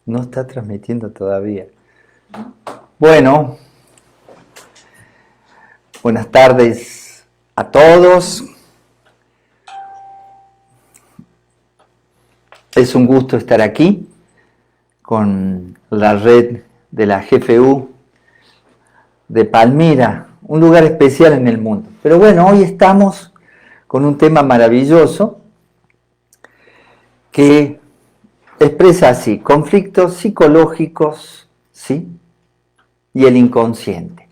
No está transmitiendo todavía. Bueno, buenas tardes a todos. Es un gusto estar aquí con la red de la GFU de Palmira, un lugar especial en el mundo. Pero bueno, hoy estamos con un tema maravilloso que expresa así, conflictos psicológicos, ¿sí? Y el inconsciente.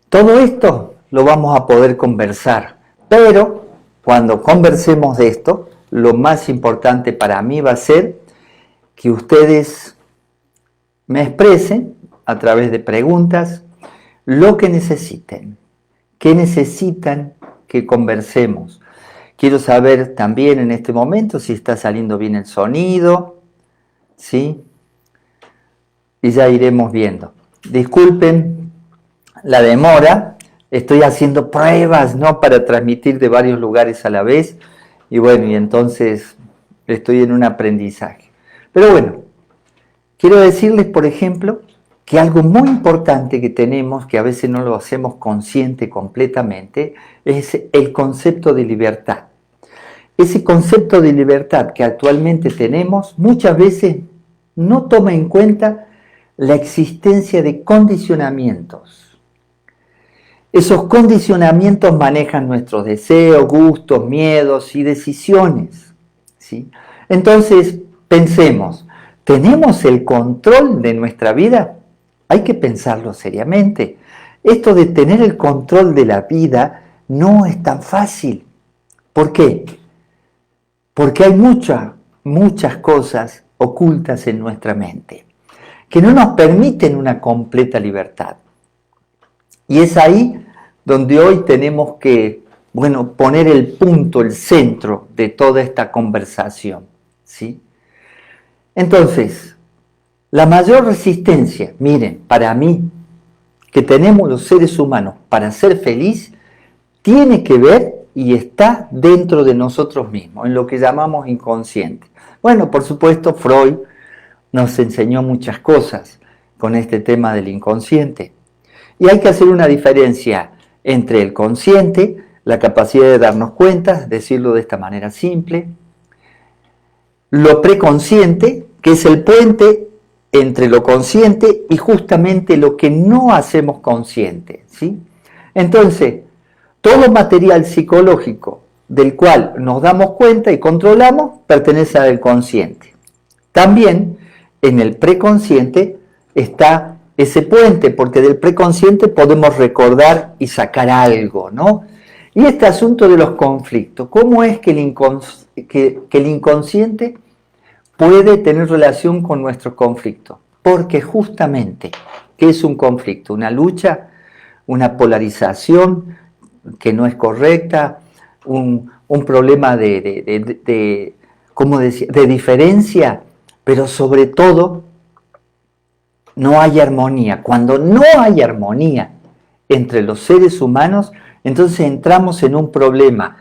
Todo esto lo vamos a poder conversar, pero cuando conversemos de esto, lo más importante para mí va a ser que ustedes me expresen a través de preguntas lo que necesiten. ¿Qué necesitan que conversemos? Quiero saber también en este momento si está saliendo bien el sonido, ¿sí? Y ya iremos viendo. Disculpen la demora, estoy haciendo pruebas, ¿no?, para transmitir de varios lugares a la vez, y bueno, y entonces estoy en un aprendizaje. Pero bueno, quiero decirles, por ejemplo, que algo muy importante que tenemos, que a veces no lo hacemos consciente completamente, es el concepto de libertad. Ese concepto de libertad que actualmente tenemos muchas veces no toma en cuenta la existencia de condicionamientos. Esos condicionamientos manejan nuestros deseos, gustos, miedos y decisiones, ¿sí? Entonces, pensemos, ¿tenemos el control de nuestra vida? Hay que pensarlo seriamente. Esto de tener el control de la vida no es tan fácil. ¿Por qué? Porque hay muchas cosas ocultas en nuestra mente que no nos permiten una completa libertad. Y es ahí donde hoy tenemos que, poner el punto, el centro de toda esta conversación, ¿sí? Entonces, la mayor resistencia, miren, para mí, que tenemos los seres humanos para ser feliz, tiene que ver y está dentro de nosotros mismos, en lo que llamamos inconsciente. Bueno, por supuesto, Freud nos enseñó muchas cosas con este tema del inconsciente. Y hay que hacer una diferencia entre el consciente, la capacidad de darnos cuenta, decirlo de esta manera simple, lo preconsciente, que es el puente entre lo consciente y justamente lo que no hacemos consciente, ¿sí? Entonces, todo material psicológico del cual nos damos cuenta y controlamos pertenece al consciente. También en el preconsciente está ese puente, porque del preconsciente podemos recordar y sacar algo, ¿no? Y este asunto de los conflictos, ¿cómo es que el inconsciente puede tener relación con nuestros conflictos? Porque justamente, ¿qué es un conflicto? Una lucha, una polarización que no es correcta, un problema ¿cómo decir?, de diferencia, pero sobre todo no hay armonía. Cuando no hay armonía entre los seres humanos, entonces entramos en un problema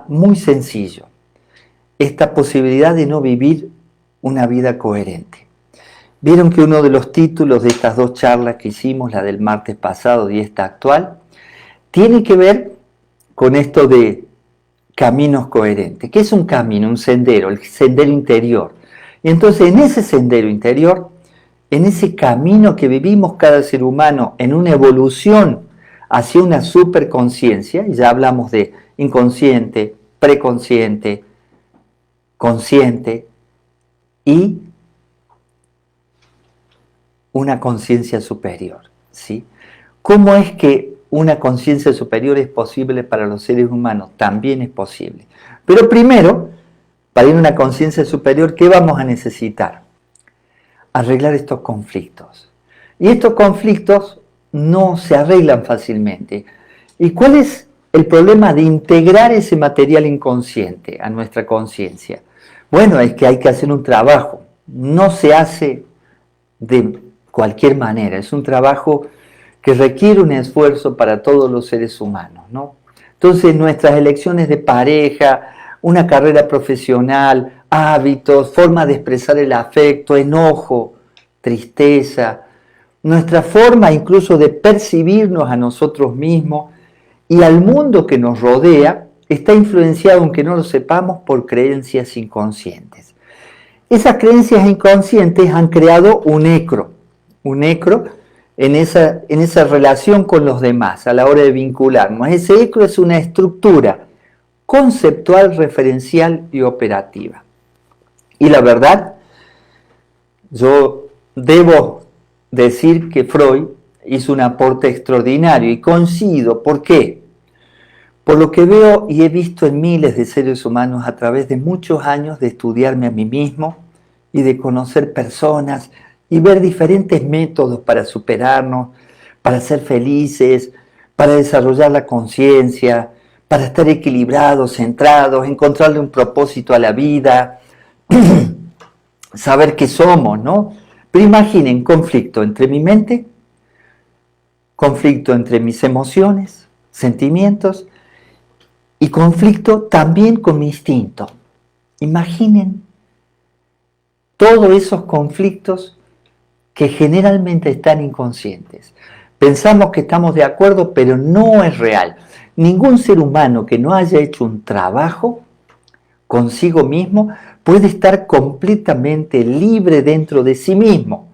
muy sencillo, esta posibilidad de no vivir una vida coherente. Vieron que uno de los títulos de estas dos charlas que hicimos, la del martes pasado y esta actual, tiene que ver con esto de caminos coherentes. ¿Qué es un camino? Un sendero, el sendero interior. Y entonces en ese sendero interior, en ese camino que vivimos cada ser humano en una evolución hacia una superconciencia, y ya hablamos de inconsciente, preconsciente, consciente y una conciencia superior, ¿sí? ¿Cómo es que una conciencia superior es posible para los seres humanos? También es posible. Pero primero, para ir a una conciencia superior, ¿qué vamos a necesitar? Arreglar estos conflictos. Y estos conflictos no se arreglan fácilmente. ¿Y cuál es el problema de integrar ese material inconsciente a nuestra conciencia? Bueno, es que hay que hacer un trabajo. No se hace de cualquier manera. Es un trabajo que requiere un esfuerzo para todos los seres humanos, ¿no? Entonces, nuestras elecciones de pareja, una carrera profesional, hábitos, forma de expresar el afecto, enojo, tristeza, nuestra forma incluso de percibirnos a nosotros mismos y al mundo que nos rodea está influenciado, aunque no lo sepamos, por creencias inconscientes. Esas creencias inconscientes han creado un necro en esa relación con los demás a la hora de vincularnos. Ese necro es una estructura conceptual, referencial y operativa. Y la verdad, yo debo decir que Freud hizo un aporte extraordinario y coincido. ¿Por qué? Por lo que veo y he visto en miles de seres humanos a través de muchos años de estudiarme a mí mismo y de conocer personas y ver diferentes métodos para superarnos, para ser felices, para desarrollar la conciencia, para estar equilibrados, centrados, encontrarle un propósito a la vida, saber qué somos, ¿no? Pero imaginen, conflicto entre mi mente, conflicto entre mis emociones, sentimientos, y conflicto también con mi instinto. Imaginen todos esos conflictos que generalmente están inconscientes. Pensamos que estamos de acuerdo, pero no es real. Ningún ser humano que no haya hecho un trabajo consigo mismo puede estar completamente libre dentro de sí mismo,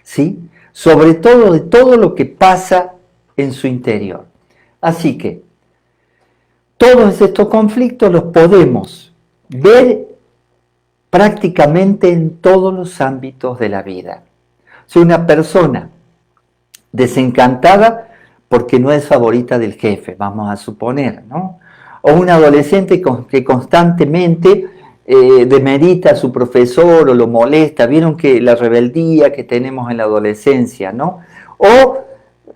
¿sí? Sobre todo de todo lo que pasa en su interior. Así que todos estos conflictos los podemos ver prácticamente en todos los ámbitos de la vida. Si una persona desencantada porque no es favorita del jefe, vamos a suponer, ¿no? O un adolescente que constantemente demerita a su profesor o lo molesta, vieron que la rebeldía que tenemos en la adolescencia, ¿no? O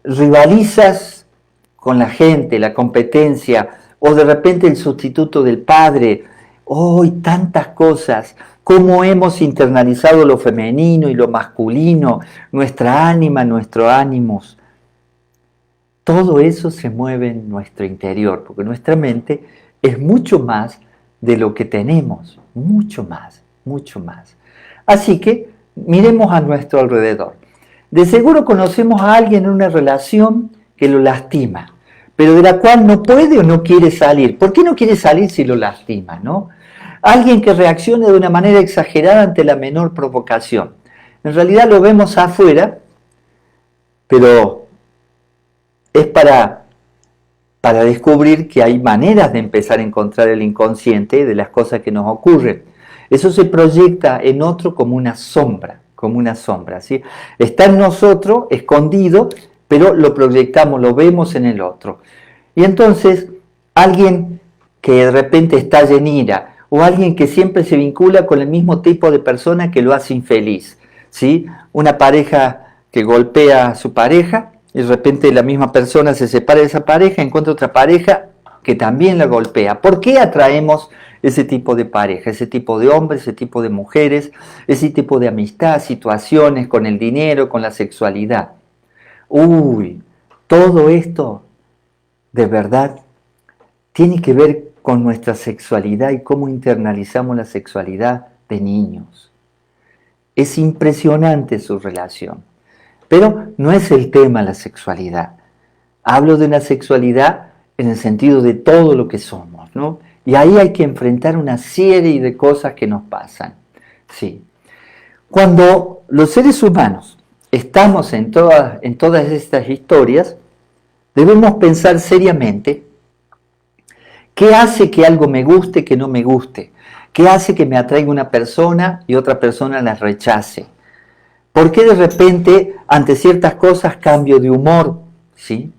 rivalizas con la gente, la competencia, o de repente el sustituto del padre, y tantas cosas, cómo hemos internalizado lo femenino y lo masculino, nuestra ánima, nuestro ánimos. Todo eso se mueve en nuestro interior, porque nuestra mente es mucho más de lo que tenemos, mucho más, mucho más. Así que miremos a nuestro alrededor. De seguro conocemos a alguien en una relación que lo lastima, pero de la cual no puede o no quiere salir. ¿Por qué no quiere salir si lo lastima, no? Alguien que reaccione de una manera exagerada ante la menor provocación. En realidad lo vemos afuera, pero es para descubrir que hay maneras de empezar a encontrar el inconsciente de las cosas que nos ocurren. Eso se proyecta en otro como una sombra, ¿sí? Está en nosotros, escondido, pero lo proyectamos, lo vemos en el otro. Y entonces, alguien que de repente está en ira, o alguien que siempre se vincula con el mismo tipo de persona que lo hace infeliz, ¿sí? Una pareja que golpea a su pareja, y de repente la misma persona se separa de esa pareja, encuentra otra pareja que también la golpea. ¿Por qué atraemos ese tipo de pareja, ese tipo de hombres, ese tipo de mujeres, ese tipo de amistad, situaciones con el dinero, con la sexualidad? Todo esto de verdad tiene que ver con nuestra sexualidad y cómo internalizamos la sexualidad de niños. Es impresionante su relación. Pero no es el tema la sexualidad. Hablo de una sexualidad en el sentido de todo lo que somos, ¿no? Y ahí hay que enfrentar una serie de cosas que nos pasan. Sí. Cuando los seres humanos estamos en todas estas historias, debemos pensar seriamente qué hace que algo me guste, que no me guste. ¿Qué hace que me atraiga una persona y otra persona la rechace? ¿Por qué de repente ante ciertas cosas cambio de humor? ¿Sí?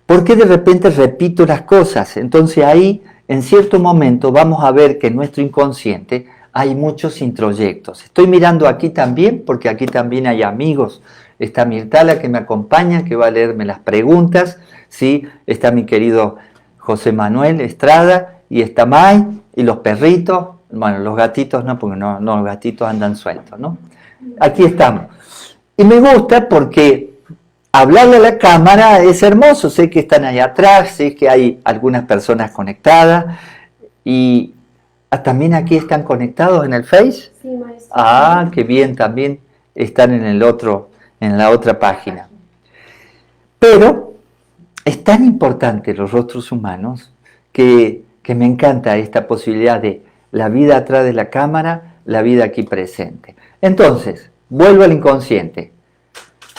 ¿Por qué de repente repito las cosas? Entonces ahí, en cierto momento, vamos a ver que en nuestro inconsciente hay muchos introyectos. Estoy mirando aquí también, porque aquí también hay amigos. Está Mirtala que me acompaña, que va a leerme las preguntas. ¿Sí? Está mi querido José Manuel Estrada, y está May, y los perritos. Bueno, los gatitos no, porque no los gatitos andan sueltos, ¿no? Aquí estamos. Y me gusta porque hablarle a la cámara es hermoso. Sé que están ahí atrás, sé que hay algunas personas conectadas y ¿También aquí están conectados en el Face? Sí, maestro. Ah, qué bien, también están en el otro, en la otra página. Pero es tan importante los rostros humanos que me encanta esta posibilidad de la vida atrás de la cámara, la vida aquí presente. Entonces, vuelvo al inconsciente.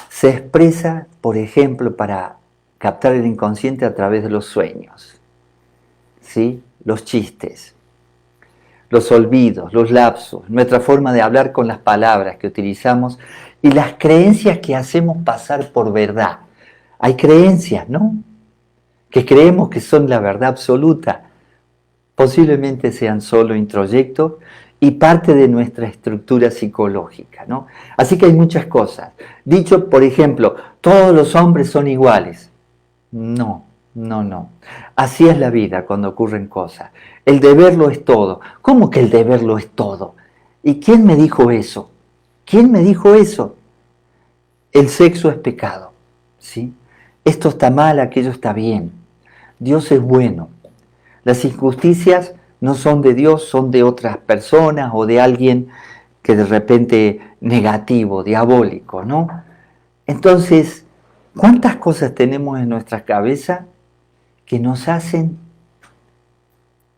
Se expresa, por ejemplo, para captar el inconsciente a través de los sueños, ¿sí? Los chistes, los olvidos, los lapsos, nuestra forma de hablar con las palabras que utilizamos y las creencias que hacemos pasar por verdad. Hay creencias, ¿no?, que creemos que son la verdad absoluta. Posiblemente sean solo introyectos y parte de nuestra estructura psicológica, ¿no? Así que hay muchas cosas. Dicho, por ejemplo, todos los hombres son iguales. No. Así es la vida cuando ocurren cosas. El deber lo es todo. ¿Cómo que el deber lo es todo? ¿Y quién me dijo eso? ¿Quién me dijo eso? El sexo es pecado, ¿sí? Esto está mal, aquello está bien. Dios es bueno. Las injusticias no son de Dios, son de otras personas o de alguien que de repente negativo, diabólico, ¿no? Entonces, ¿cuántas cosas tenemos en nuestra cabeza que nos hacen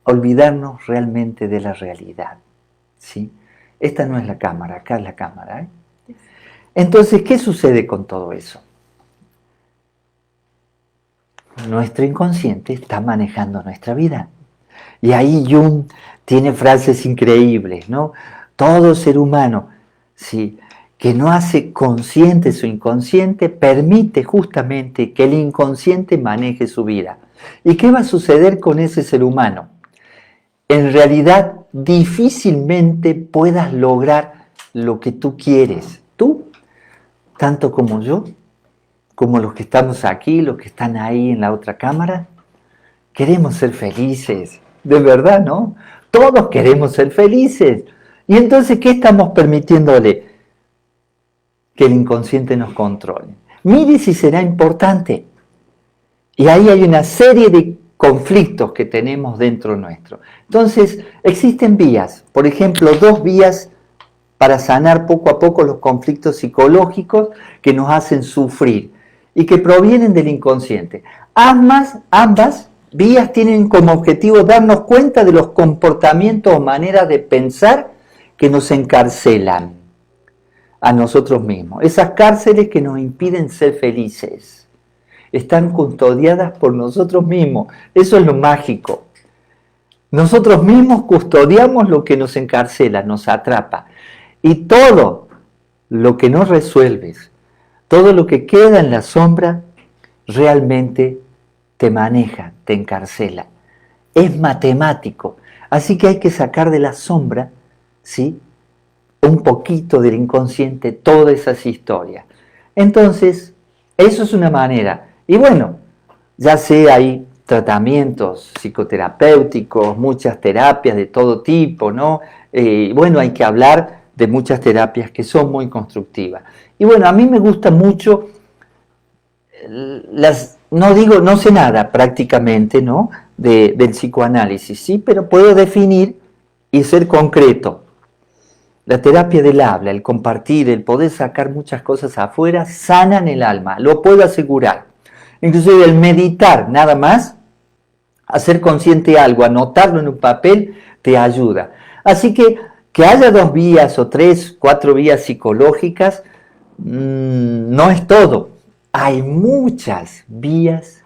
olvidarnos realmente de la realidad? ¿Sí? Esta no es la cámara, acá es la cámara, ¿eh? Entonces, ¿qué sucede con todo eso? Nuestro inconsciente está manejando nuestra vida. Y ahí Jung tiene frases increíbles, ¿no? Todo ser humano, ¿sí?, que no hace consciente su inconsciente, permite justamente que el inconsciente maneje su vida. ¿Y qué va a suceder con ese ser humano? En realidad, difícilmente puedas lograr lo que tú quieres. Tú, tanto como yo, como los que estamos aquí, los que están ahí en la otra cámara, queremos ser felices, de verdad, ¿no? Todos queremos ser felices. Y entonces, ¿qué estamos permitiéndole? Que el inconsciente nos controle. Mire si será importante. Y ahí hay una serie de conflictos que tenemos dentro nuestro. Entonces, existen vías, por ejemplo, 2 vías para sanar poco a poco los conflictos psicológicos que nos hacen sufrir y que provienen del inconsciente. Ambas vías tienen como objetivo darnos cuenta de los comportamientos o maneras de pensar que nos encarcelan a nosotros mismos. Esas cárceles que nos impiden ser felices están custodiadas por nosotros mismos. Eso es lo mágico. Nosotros mismos custodiamos lo que nos encarcela, nos atrapa. Y todo lo que no resuelves, todo lo que queda en la sombra, realmente te maneja, te encarcela. Es matemático. Así que hay que sacar de la sombra, ¿sí?, un poquito del inconsciente todas esas historias. Entonces, eso es una manera. Y bueno, ya sé, hay tratamientos psicoterapéuticos, muchas terapias de todo tipo, ¿no? Bueno, hay que hablar de muchas terapias que son muy constructivas. Y bueno, a mí me gusta mucho no sé nada prácticamente, ¿no?, del psicoanálisis, sí, pero puedo definir y ser concreto. La terapia del habla, el compartir, el poder sacar muchas cosas afuera, sanan el alma, lo puedo asegurar. Inclusive el meditar, nada más, hacer consciente algo, anotarlo en un papel, te ayuda. Así que haya 2 vías o 3, 4 vías psicológicas, no es todo. Hay muchas vías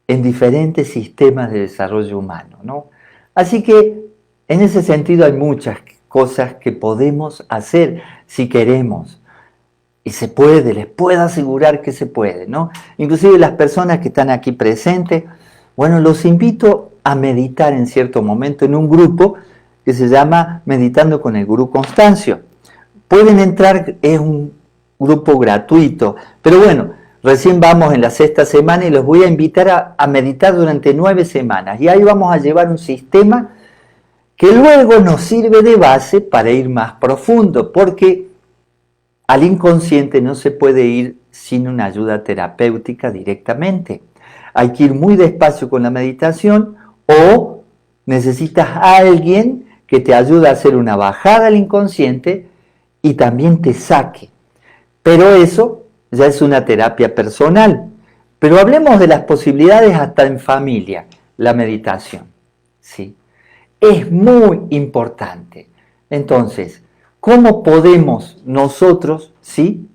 en diferentes sistemas de desarrollo humano, ¿no? Así que en ese sentido hay muchas cosas que podemos hacer si queremos. Y se puede, les puedo asegurar que se puede, ¿no? Inclusive las personas que están aquí presentes, bueno, los invito a meditar en cierto momento en un grupo que se llama Meditando con el Gurú Constancio. Pueden entrar, es un grupo gratuito, pero bueno, recién vamos en la 6ª semana y los voy a invitar a meditar durante 9 semanas. Y ahí vamos a llevar un sistema que luego nos sirve de base para ir más profundo, porque al inconsciente no se puede ir sin una ayuda terapéutica directamente. Hay que ir muy despacio con la meditación, o necesitas a alguien que te ayude a hacer una bajada al inconsciente y también te saque. Pero eso ya es una terapia personal. Pero hablemos de las posibilidades hasta en familia, la meditación. ¿Sí? Es muy importante. Entonces, ¿cómo podemos nosotros, ¿sí?,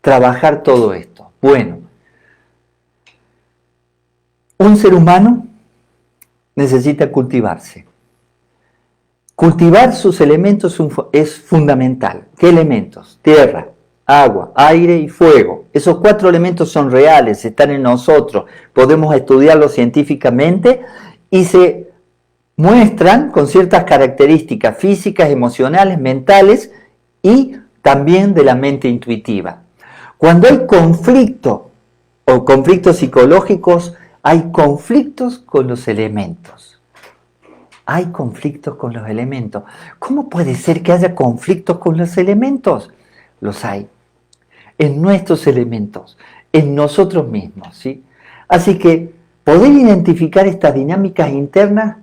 trabajar todo esto? Bueno, un ser humano necesita cultivarse. Cultivar sus elementos es fundamental. ¿Qué elementos? Tierra, agua, aire y fuego. Esos 4 elementos son reales, están en nosotros. Podemos estudiarlos científicamente y se muestran con ciertas características físicas, emocionales, mentales y también de la mente intuitiva. Cuando hay conflicto o conflictos psicológicos, hay conflictos con los elementos. Hay conflictos con los elementos. ¿Cómo puede ser que haya conflictos con los elementos? Los hay. En nuestros elementos, en nosotros mismos, ¿sí? Así que poder identificar estas dinámicas internas,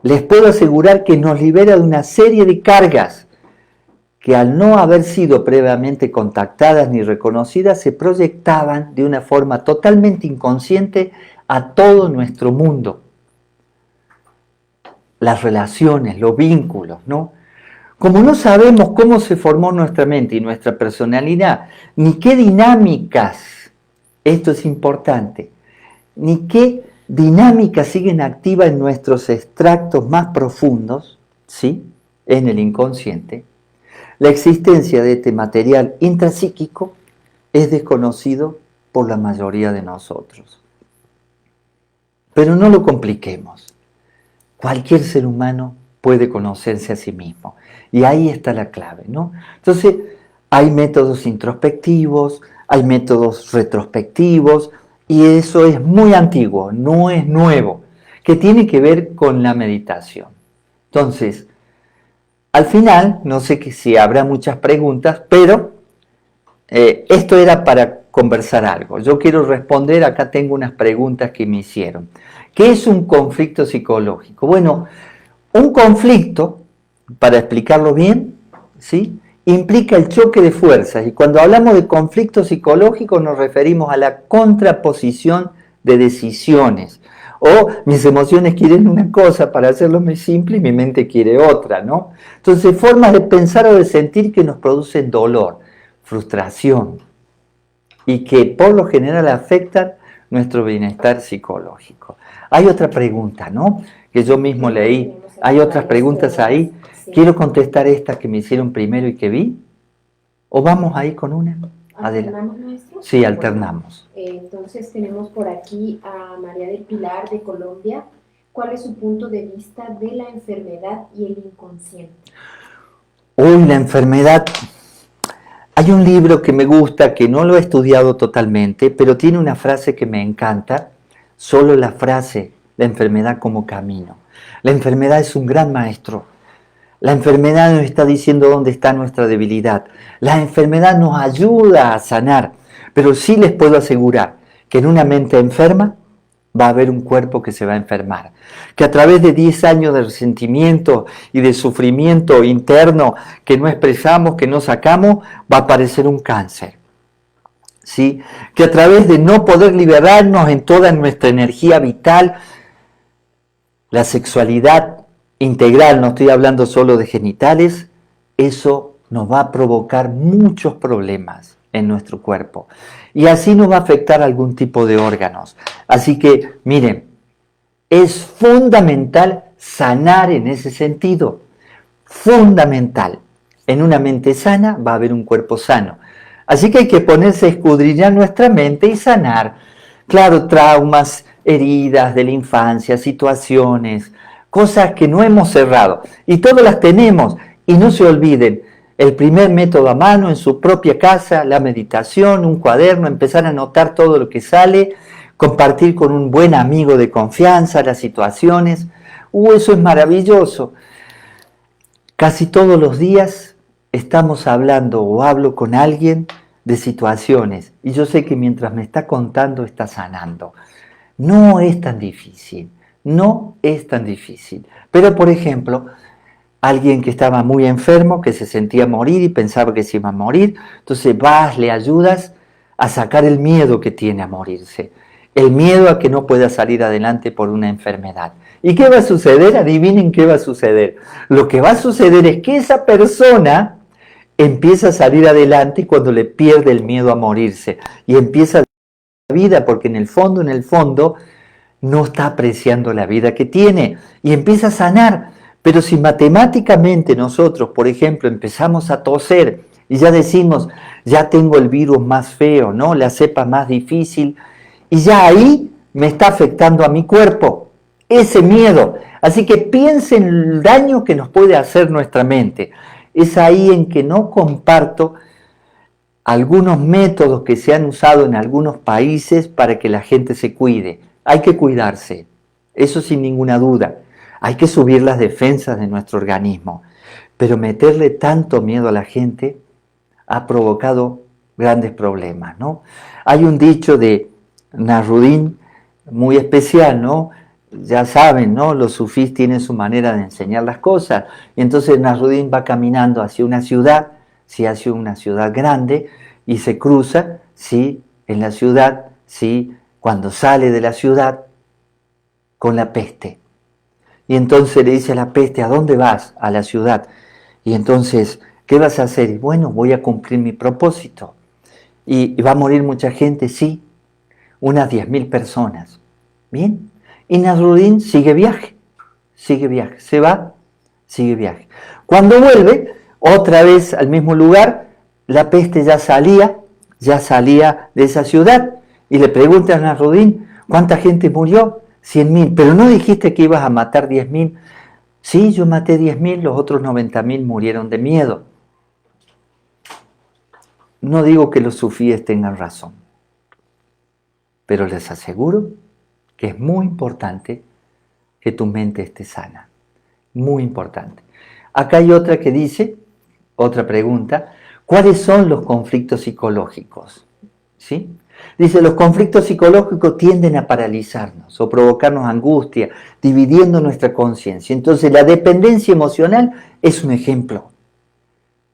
les puedo asegurar que nos libera de una serie de cargas que al no haber sido previamente contactadas ni reconocidas, se proyectaban de una forma totalmente inconsciente a todo nuestro mundo. Las relaciones, los vínculos, ¿no? Como no sabemos cómo se formó nuestra mente y nuestra personalidad, ni qué dinámicas, esto es importante, ni qué dinámicas siguen activas en nuestros extractos más profundos, ¿sí?, en el inconsciente, la existencia de este material intrapsíquico es desconocido por la mayoría de nosotros. Pero no lo compliquemos. Cualquier ser humano puede conocerse a sí mismo. Y ahí está la clave, ¿no? Entonces, hay métodos introspectivos, hay métodos retrospectivos, y eso es muy antiguo, no es nuevo, que tiene que ver con la meditación. Entonces, al final, no sé si habrá muchas preguntas, pero esto era para conversar algo. Yo quiero responder, acá tengo unas preguntas que me hicieron. ¿Qué es un conflicto psicológico? Bueno, un conflicto, para explicarlo bien, ¿sí?, implica el choque de fuerzas. Y cuando hablamos de conflicto psicológico nos referimos a la contraposición de decisiones. O mis emociones quieren una cosa para hacerlo muy simple y mi mente quiere otra, ¿no? Entonces, formas de pensar o de sentir que nos producen dolor, frustración y que por lo general afectan nuestro bienestar psicológico. Hay otra pregunta, ¿no?, que yo mismo leí. Hay otras preguntas ahí. Quiero contestar esta que me hicieron primero y que vi. ¿O vamos ahí con una? ¿Alternamos, maestro? Sí, alternamos. Entonces tenemos por aquí a María del Pilar de Colombia. ¿Cuál es su punto de vista de la enfermedad y el inconsciente? Uy, la enfermedad. Hay un libro que me gusta, que no lo he estudiado totalmente, pero tiene una frase que me encanta. Solo la frase, la enfermedad como camino. La enfermedad es un gran maestro. La enfermedad nos está diciendo dónde está nuestra debilidad. La enfermedad nos ayuda a sanar, pero sí les puedo asegurar que en una mente enferma va a haber un cuerpo que se va a enfermar. Que a través de 10 años de resentimiento y de sufrimiento interno que no expresamos, que no sacamos, va a aparecer un cáncer. ¿Sí? Que a través de no poder liberarnos en toda nuestra energía vital, la sexualidad integral, no estoy hablando solo de genitales, eso nos va a provocar muchos problemas en nuestro cuerpo. Y así nos va a afectar algún tipo de órganos. Así que, miren, es fundamental sanar en ese sentido. Fundamental. En una mente sana va a haber un cuerpo sano. Así que hay que ponerse a escudriñar nuestra mente y sanar. Claro, traumas, heridas de la infancia, situaciones, cosas que no hemos cerrado. Y todas las tenemos. Y no se olviden, el primer método a mano en su propia casa, la meditación, un cuaderno, empezar a anotar todo lo que sale, compartir con un buen amigo de confianza las situaciones. Eso es maravilloso. Casi todos los días estamos hablando o hablo con alguien de situaciones y yo sé que mientras me está contando está sanando. No es tan difícil, No es tan difícil. Pero, por ejemplo, alguien que estaba muy enfermo, que se sentía morir y pensaba que se iba a morir, entonces vas, le ayudas a sacar el miedo que tiene a morirse, el miedo a que no pueda salir adelante por una enfermedad. ¿Y qué va a suceder? Adivinen qué va a suceder. Lo que va a suceder es que esa persona empieza a salir adelante cuando le pierde el miedo a morirse y empieza la vida, porque en el fondo, no está apreciando la vida que tiene y empieza a sanar. Pero si matemáticamente nosotros, por ejemplo, empezamos a toser y ya decimos, ya tengo el virus más feo, ¿no? La cepa más difícil, y ya ahí me está afectando a mi cuerpo, ese miedo. Así que piensen el daño que nos puede hacer nuestra mente. Es ahí en que no comparto algunos métodos que se han usado en algunos países para que la gente se cuide. Hay que cuidarse, eso sin ninguna duda. Hay que subir las defensas de nuestro organismo. Pero meterle tanto miedo a la gente ha provocado grandes problemas, ¿no? Hay un dicho de Nasruddin muy especial, ¿no? Ya saben, ¿no? Los sufís tienen su manera de enseñar las cosas. Y entonces Nasruddin va caminando hacia una ciudad, si hacia una ciudad grande, y se cruza, sí, en la ciudad, sí, cuando sale de la ciudad, con la peste. Y entonces le dice a la peste, ¿a dónde vas? A la ciudad. Y entonces, ¿qué vas a hacer? Y bueno, voy a cumplir mi propósito. ¿Y va a morir mucha gente? Sí, unas 10.000 personas. Bien. Y Nasruddin sigue viaje, se va, sigue viaje. Cuando vuelve, otra vez al mismo lugar, la peste ya salía de esa ciudad. Y le pregunta a Nasruddin, ¿cuánta gente murió? 100.000. Pero no dijiste que ibas a matar 10.000. Sí, yo maté 10.000, los otros 90.000 murieron de miedo. No digo que los sufíes tengan razón, pero les aseguro que es muy importante que tu mente esté sana. Muy importante. Acá hay otra que dice, otra pregunta, ¿cuáles son los conflictos psicológicos? ¿Sí? Dice, los conflictos psicológicos tienden a paralizarnos o provocarnos angustia, dividiendo nuestra conciencia. Entonces, la dependencia emocional es un ejemplo.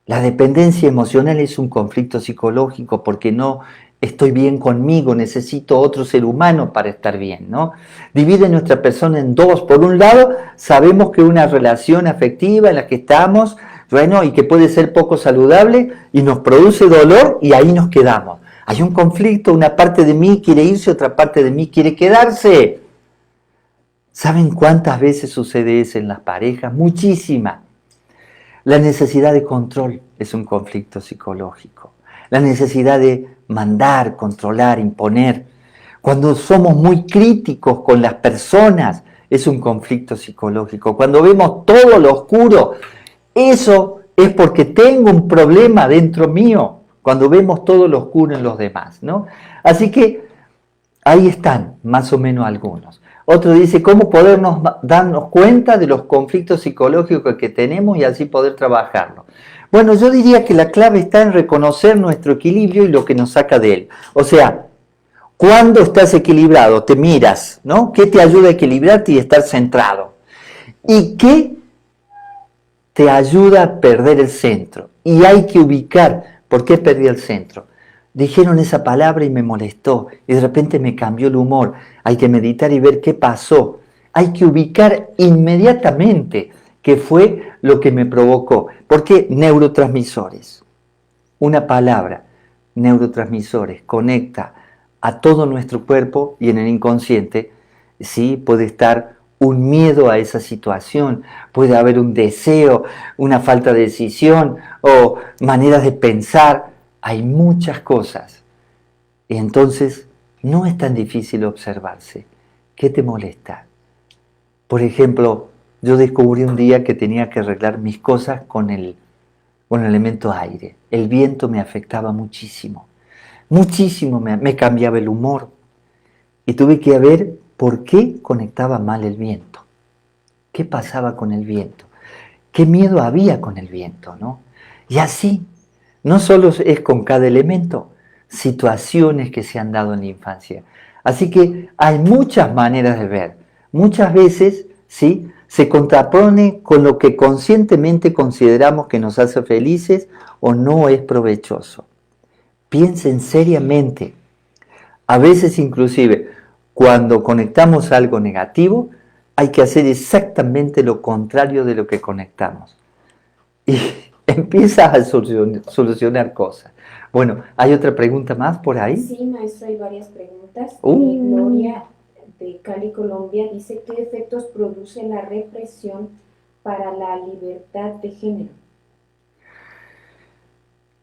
La dependencia emocional es un conflicto psicológico porque no estoy bien conmigo, necesito otro ser humano para estar bien, ¿no? Divide nuestra persona en dos. Por un lado, sabemos que una relación afectiva en la que estamos, bueno, y que puede ser poco saludable y nos produce dolor y ahí nos quedamos. Hay un conflicto, una parte de mí quiere irse, otra parte de mí quiere quedarse. ¿Saben cuántas veces sucede eso en las parejas? Muchísimas. La necesidad de control es un conflicto psicológico. La necesidad de mandar, controlar, imponer. Cuando somos muy críticos con las personas, es un conflicto psicológico. Cuando vemos todo lo oscuro, eso es porque tengo un problema dentro mío. Cuando vemos todo lo oscuro en los demás, ¿no? Así que ahí están más o menos algunos. Otro dice, ¿cómo podernos darnos cuenta de los conflictos psicológicos que tenemos y así poder trabajarlos? Bueno, yo diría que la clave está en reconocer nuestro equilibrio y lo que nos saca de él. O sea, cuando estás equilibrado, te miras, ¿no? ¿Qué te ayuda a equilibrarte y estar centrado? ¿Y qué te ayuda a perder el centro? Y hay que ubicar, ¿por qué perdí el centro? Dijeron esa palabra y me molestó, y de repente me cambió el humor. Hay que meditar y ver qué pasó. Hay que ubicar inmediatamente qué fue lo que me provocó. ¿Por qué? Neurotransmisores. Una palabra, neurotransmisores, conecta a todo nuestro cuerpo y en el inconsciente, sí, puede estar un miedo a esa situación, puede haber un deseo, una falta de decisión o maneras de pensar. Hay muchas cosas. Y entonces no es tan difícil observarse. ¿Qué te molesta? Por ejemplo, yo descubrí un día que tenía que arreglar mis cosas con el elemento aire. El viento me afectaba muchísimo. Muchísimo me cambiaba el humor. Y tuve que ver por qué conectaba mal el viento. ¿Qué pasaba con el viento? ¿Qué miedo había con el viento, no? Y así, no solo es con cada elemento, situaciones que se han dado en la infancia. Así que hay muchas maneras de ver. muchas veces, ¿sí?, se contrapone con lo que conscientemente consideramos que nos hace felices o no es provechoso. Piensen seriamente. A veces inclusive, cuando conectamos algo negativo, hay que hacer exactamente lo contrario de lo que conectamos. Y empiezas a solucionar cosas. Bueno, ¿hay otra pregunta más por ahí? Sí, maestro, hay varias preguntas. Gloria de Cali, Colombia, dice: ¿qué efectos produce la represión para la libertad de género?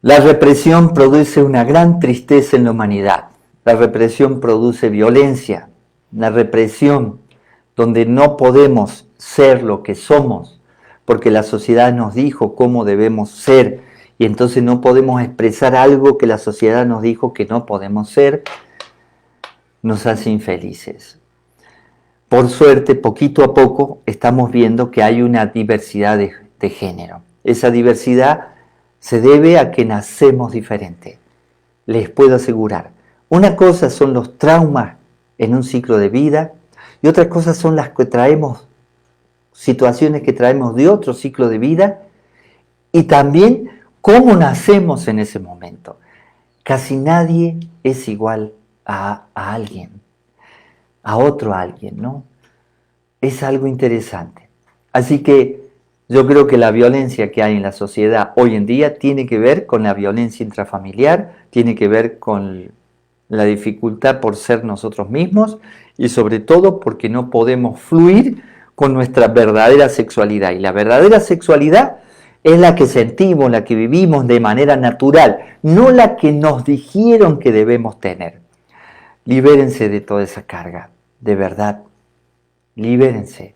La represión produce una gran tristeza en la humanidad. La represión produce violencia. La represión donde no podemos ser lo que somos, porque la sociedad nos dijo cómo debemos ser, y entonces no podemos expresar algo que la sociedad nos dijo que no podemos ser, nos hace infelices. Por suerte, poquito a poco estamos viendo que hay una diversidad de género. Esa diversidad se debe a que nacemos diferentes. Les puedo asegurar. Una cosa son los traumas en un ciclo de vida y otra cosa son las que traemos, situaciones que traemos de otro ciclo de vida y también cómo nacemos en ese momento. Casi nadie es igual a alguien, a otro alguien, ¿no? Es algo interesante. Así que yo creo que la violencia que hay en la sociedad hoy en día tiene que ver con la violencia intrafamiliar, tiene que ver con la dificultad por ser nosotros mismos y sobre todo porque no podemos fluir con nuestra verdadera sexualidad. Y la verdadera sexualidad es la que sentimos, la que vivimos de manera natural, no la que nos dijeron que debemos tener. Libérense de toda esa carga, de verdad. Libérense.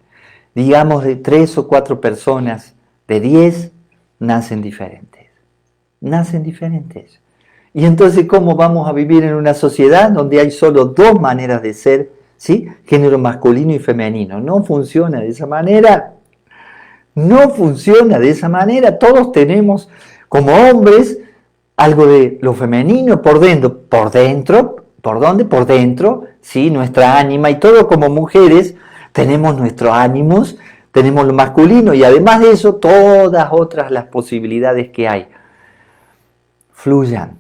Digamos, de 3 o 4 personas, de 10, nacen diferentes. Nacen diferentes. Y entonces, ¿cómo vamos a vivir en una sociedad donde hay solo 2 maneras de ser, ¿sí?, género masculino y femenino? No funciona de esa manera. No funciona de esa manera. Todos tenemos, como hombres, algo de lo femenino por dentro. ¿Por dentro? ¿Por dónde? Por dentro, ¿sí?, nuestra ánima. Y todo como mujeres tenemos nuestros ánimos, tenemos lo masculino y además de eso, todas otras las posibilidades que hay. Fluyan.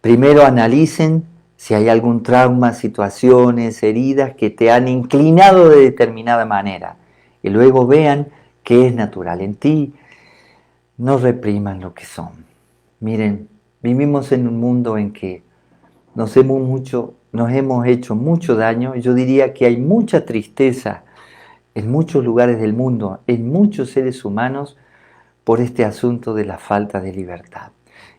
Primero analicen si hay algún trauma, situaciones, heridas que te han inclinado de determinada manera. Y luego vean qué es natural en ti. No repriman lo que son. Miren, vivimos en un mundo en que nos hemos hecho mucho daño. Yo diría que hay mucha tristeza en muchos lugares del mundo, en muchos seres humanos, por este asunto de la falta de libertad.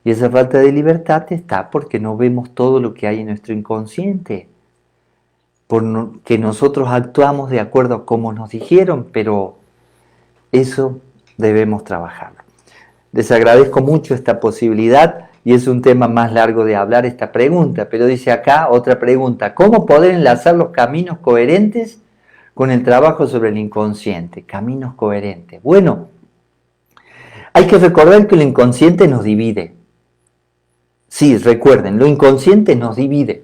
Y esa falta de libertad está porque no vemos todo lo que hay en nuestro inconsciente, porque nosotros actuamos de acuerdo a cómo nos dijeron, pero eso debemos trabajarlo. Les agradezco mucho esta posibilidad y es un tema más largo de hablar esta pregunta, pero dice acá otra pregunta: ¿cómo poder enlazar los caminos coherentes con el trabajo sobre el inconsciente? Caminos coherentes. Bueno, hay que recordar que el inconsciente nos divide. Sí, recuerden, lo inconsciente nos divide.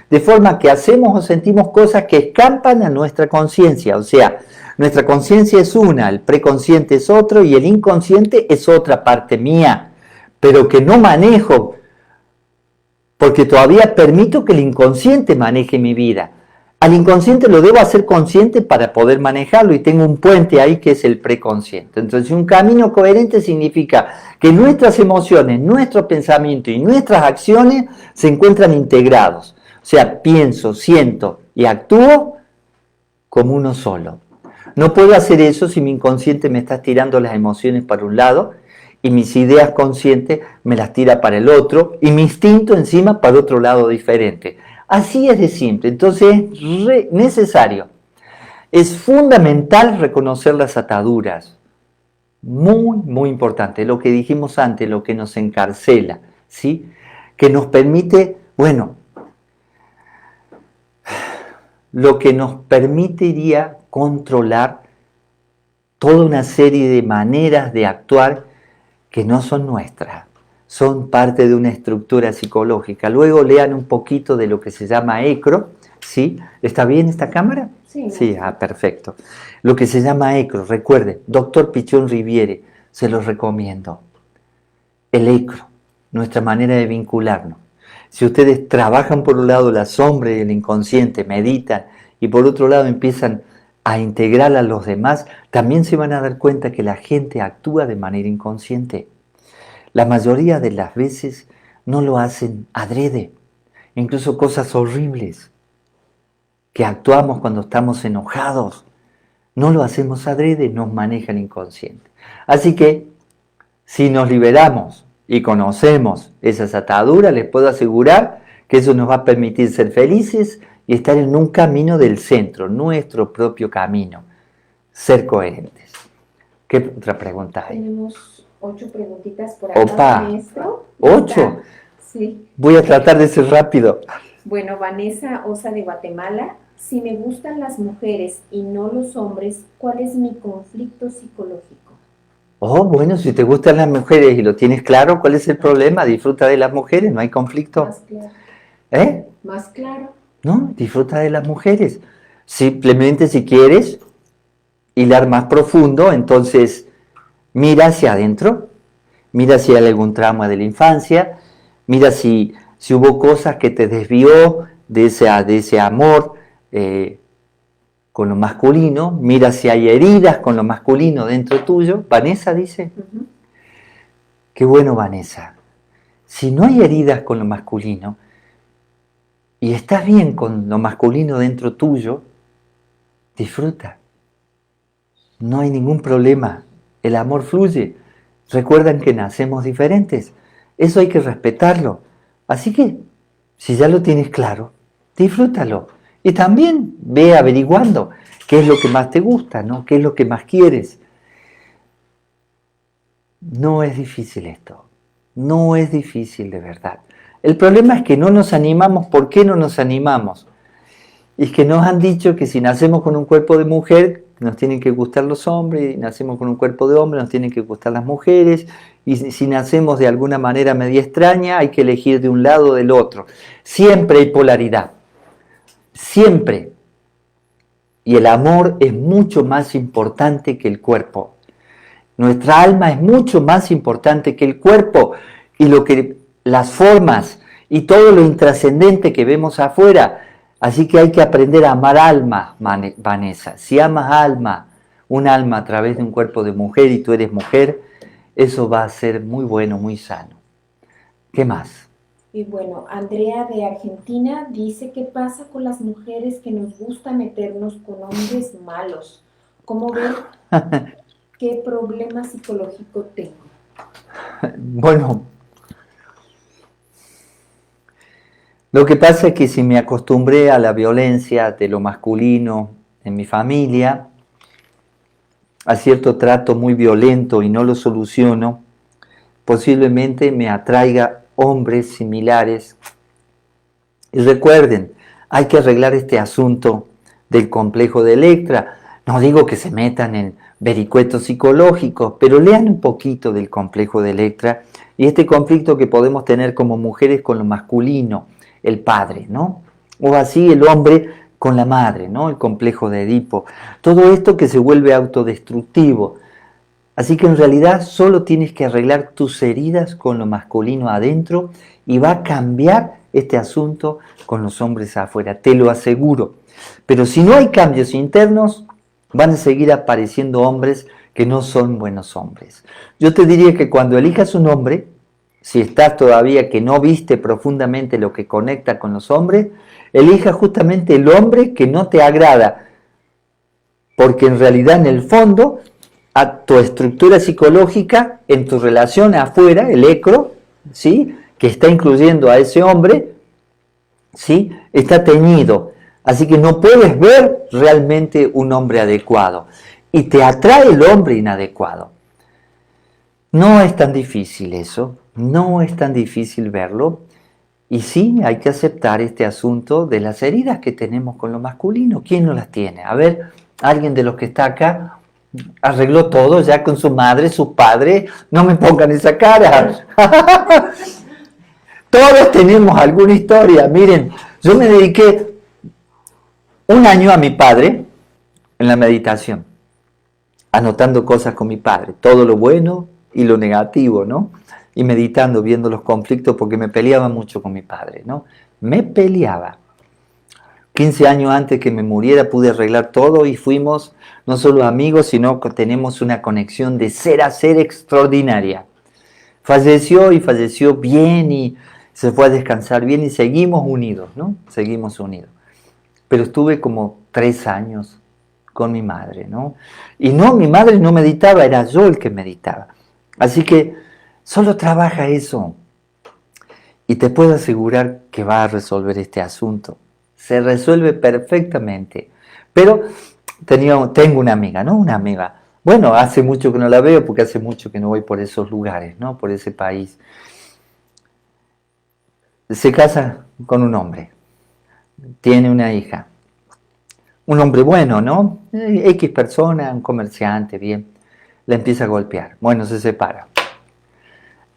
De forma que hacemos o sentimos cosas que escapan a nuestra conciencia. O sea, nuestra conciencia es una, el preconsciente es otro y el inconsciente es otra parte mía, pero que no manejo, porque todavía permito que el inconsciente maneje mi vida. Al inconsciente lo debo hacer consciente para poder manejarlo y tengo un puente ahí que es el preconsciente. Entonces, un camino coherente significa que nuestras emociones, nuestros pensamientos y nuestras acciones se encuentran integrados. O sea, pienso, siento y actúo como uno solo. No puedo hacer eso si mi inconsciente me está tirando las emociones para un lado y mis ideas conscientes me las tira para el otro y mi instinto encima para otro lado diferente. Así es de simple. Entonces es necesario, es fundamental reconocer las ataduras. Muy, muy importante. Lo que dijimos antes, lo que nos encarcela, ¿sí? Que nos permite, lo que nos permitiría controlar toda una serie de maneras de actuar que no son nuestras, son parte de una estructura psicológica. Luego lean un poquito de lo que se llama ECRO, ¿Sí? ¿Está bien esta cámara? Sí. Sí, perfecto. Lo que se llama ECRO, recuerde, doctor Pichón Riviere, se los recomiendo. El ECRO, nuestra manera de vincularnos. Si ustedes trabajan por un lado la sombra y el inconsciente, meditan, y por otro lado empiezan a integrar a los demás, también se van a dar cuenta que la gente actúa de manera inconsciente. La mayoría de las veces no lo hacen adrede, incluso cosas horribles que actuamos cuando estamos enojados, no lo hacemos adrede, nos maneja el inconsciente. Así que, si nos liberamos y conocemos esas ataduras, les puedo asegurar que eso nos va a permitir ser felices y estar en un camino del centro, nuestro propio camino, ser coherentes. ¿Qué otra pregunta hay? Tenemos 8 preguntitas por acá, ¡Opa! maestro. ¿8? Sí. Voy a tratar de ser rápido. Bueno, Vanessa Osa de Guatemala. Si me gustan las mujeres y no los hombres, ¿cuál es mi conflicto psicológico? Oh, bueno, si te gustan las mujeres y lo tienes claro, ¿cuál es el problema? Disfruta de las mujeres, no hay conflicto. Más claro. ¿Eh? Más claro. No, disfruta de las mujeres. Simplemente si quieres hilar más profundo, entonces mira hacia adentro, mira si hay algún trauma de la infancia, mira si hubo cosas que te desvió de ese amor con lo masculino, mira si hay heridas con lo masculino dentro tuyo. Vanessa dice, qué bueno Vanessa, si no hay heridas con lo masculino y estás bien con lo masculino dentro tuyo, disfruta, no hay ningún problema, el amor fluye. Recuerdan que nacemos diferentes, eso hay que respetarlo, así que si ya lo tienes claro, disfrútalo. Y también ve averiguando qué es lo que más te gusta, ¿no? ¿Qué es lo que más quieres? No es difícil esto, no es difícil de verdad. El problema es que no nos animamos. ¿Por qué no nos animamos? Es que nos han dicho que si nacemos con un cuerpo de mujer, nos tienen que gustar los hombres, y nacemos con un cuerpo de hombre, nos tienen que gustar las mujeres, y si nacemos de alguna manera media extraña, hay que elegir de un lado o del otro. Siempre hay polaridad. Siempre. Y el amor es mucho más importante que el cuerpo. Nuestra alma es mucho más importante que el cuerpo y las formas y todo lo intrascendente que vemos afuera. Así que hay que aprender a amar alma, Vanessa. Si amas alma, un alma a través de un cuerpo de mujer y tú eres mujer, eso va a ser muy bueno, muy sano. ¿Qué más? Y bueno, Andrea de Argentina dice, ¿qué pasa con las mujeres que nos gusta meternos con hombres malos? ¿Cómo ver qué problema psicológico tengo? Bueno, lo que pasa es que si me acostumbré a la violencia de lo masculino en mi familia, a cierto trato muy violento y no lo soluciono, posiblemente me atraiga hombres similares. Y recuerden, hay que arreglar este asunto del complejo de Electra. No digo que se metan en vericuetos psicológicos, pero lean un poquito del complejo de Electra y este conflicto que podemos tener como mujeres con lo masculino, el padre, ¿no? O así el hombre con la madre, ¿no? El complejo de Edipo. Todo esto que se vuelve autodestructivo. Así que en realidad solo tienes que arreglar tus heridas con lo masculino adentro y va a cambiar este asunto con los hombres afuera, te lo aseguro. Pero si no hay cambios internos, van a seguir apareciendo hombres que no son buenos hombres. Yo te diría que cuando elijas un hombre, si estás todavía que no viste profundamente lo que conecta con los hombres, elija justamente el hombre que no te agrada, porque en realidad en el fondo a tu estructura psicológica, en tu relación afuera, el ECRO, ¿sí?, que está incluyendo a ese hombre, ¿sí?, está teñido. Así que no puedes ver realmente un hombre adecuado. Y te atrae el hombre inadecuado. No es tan difícil eso, no es tan difícil verlo. Y sí, hay que aceptar este asunto de las heridas que tenemos con lo masculino. ¿Quién no las tiene? A ver, alguien de los que está acá arregló todo ya con su madre, su padre. No me pongan esa cara. Todos tenemos alguna historia. Miren, yo me dediqué un año a mi padre en la meditación, anotando cosas con mi padre, todo lo bueno y lo negativo, ¿no? Y meditando, viendo los conflictos, porque me peleaba mucho con mi padre, ¿no? Me peleaba. 15 años antes que me muriera pude arreglar todo y fuimos no solo amigos, sino que tenemos una conexión de ser a ser extraordinaria. Falleció y falleció bien y se fue a descansar bien y seguimos unidos, ¿no? Seguimos unidos. Pero estuve como 3 años con mi madre, ¿no? Y no, mi madre no meditaba, era yo el que meditaba. Así que solo trabaja eso. Y te puedo asegurar que va a resolver este asunto. Se resuelve perfectamente. Pero tengo una amiga, ¿no? Una amiga. Bueno, hace mucho que no la veo porque hace mucho que no voy por esos lugares, ¿no? Por ese país. Se casa con un hombre. Tiene una hija. Un hombre bueno, ¿no? X persona, un comerciante, bien. La empieza a golpear. Bueno, se separa.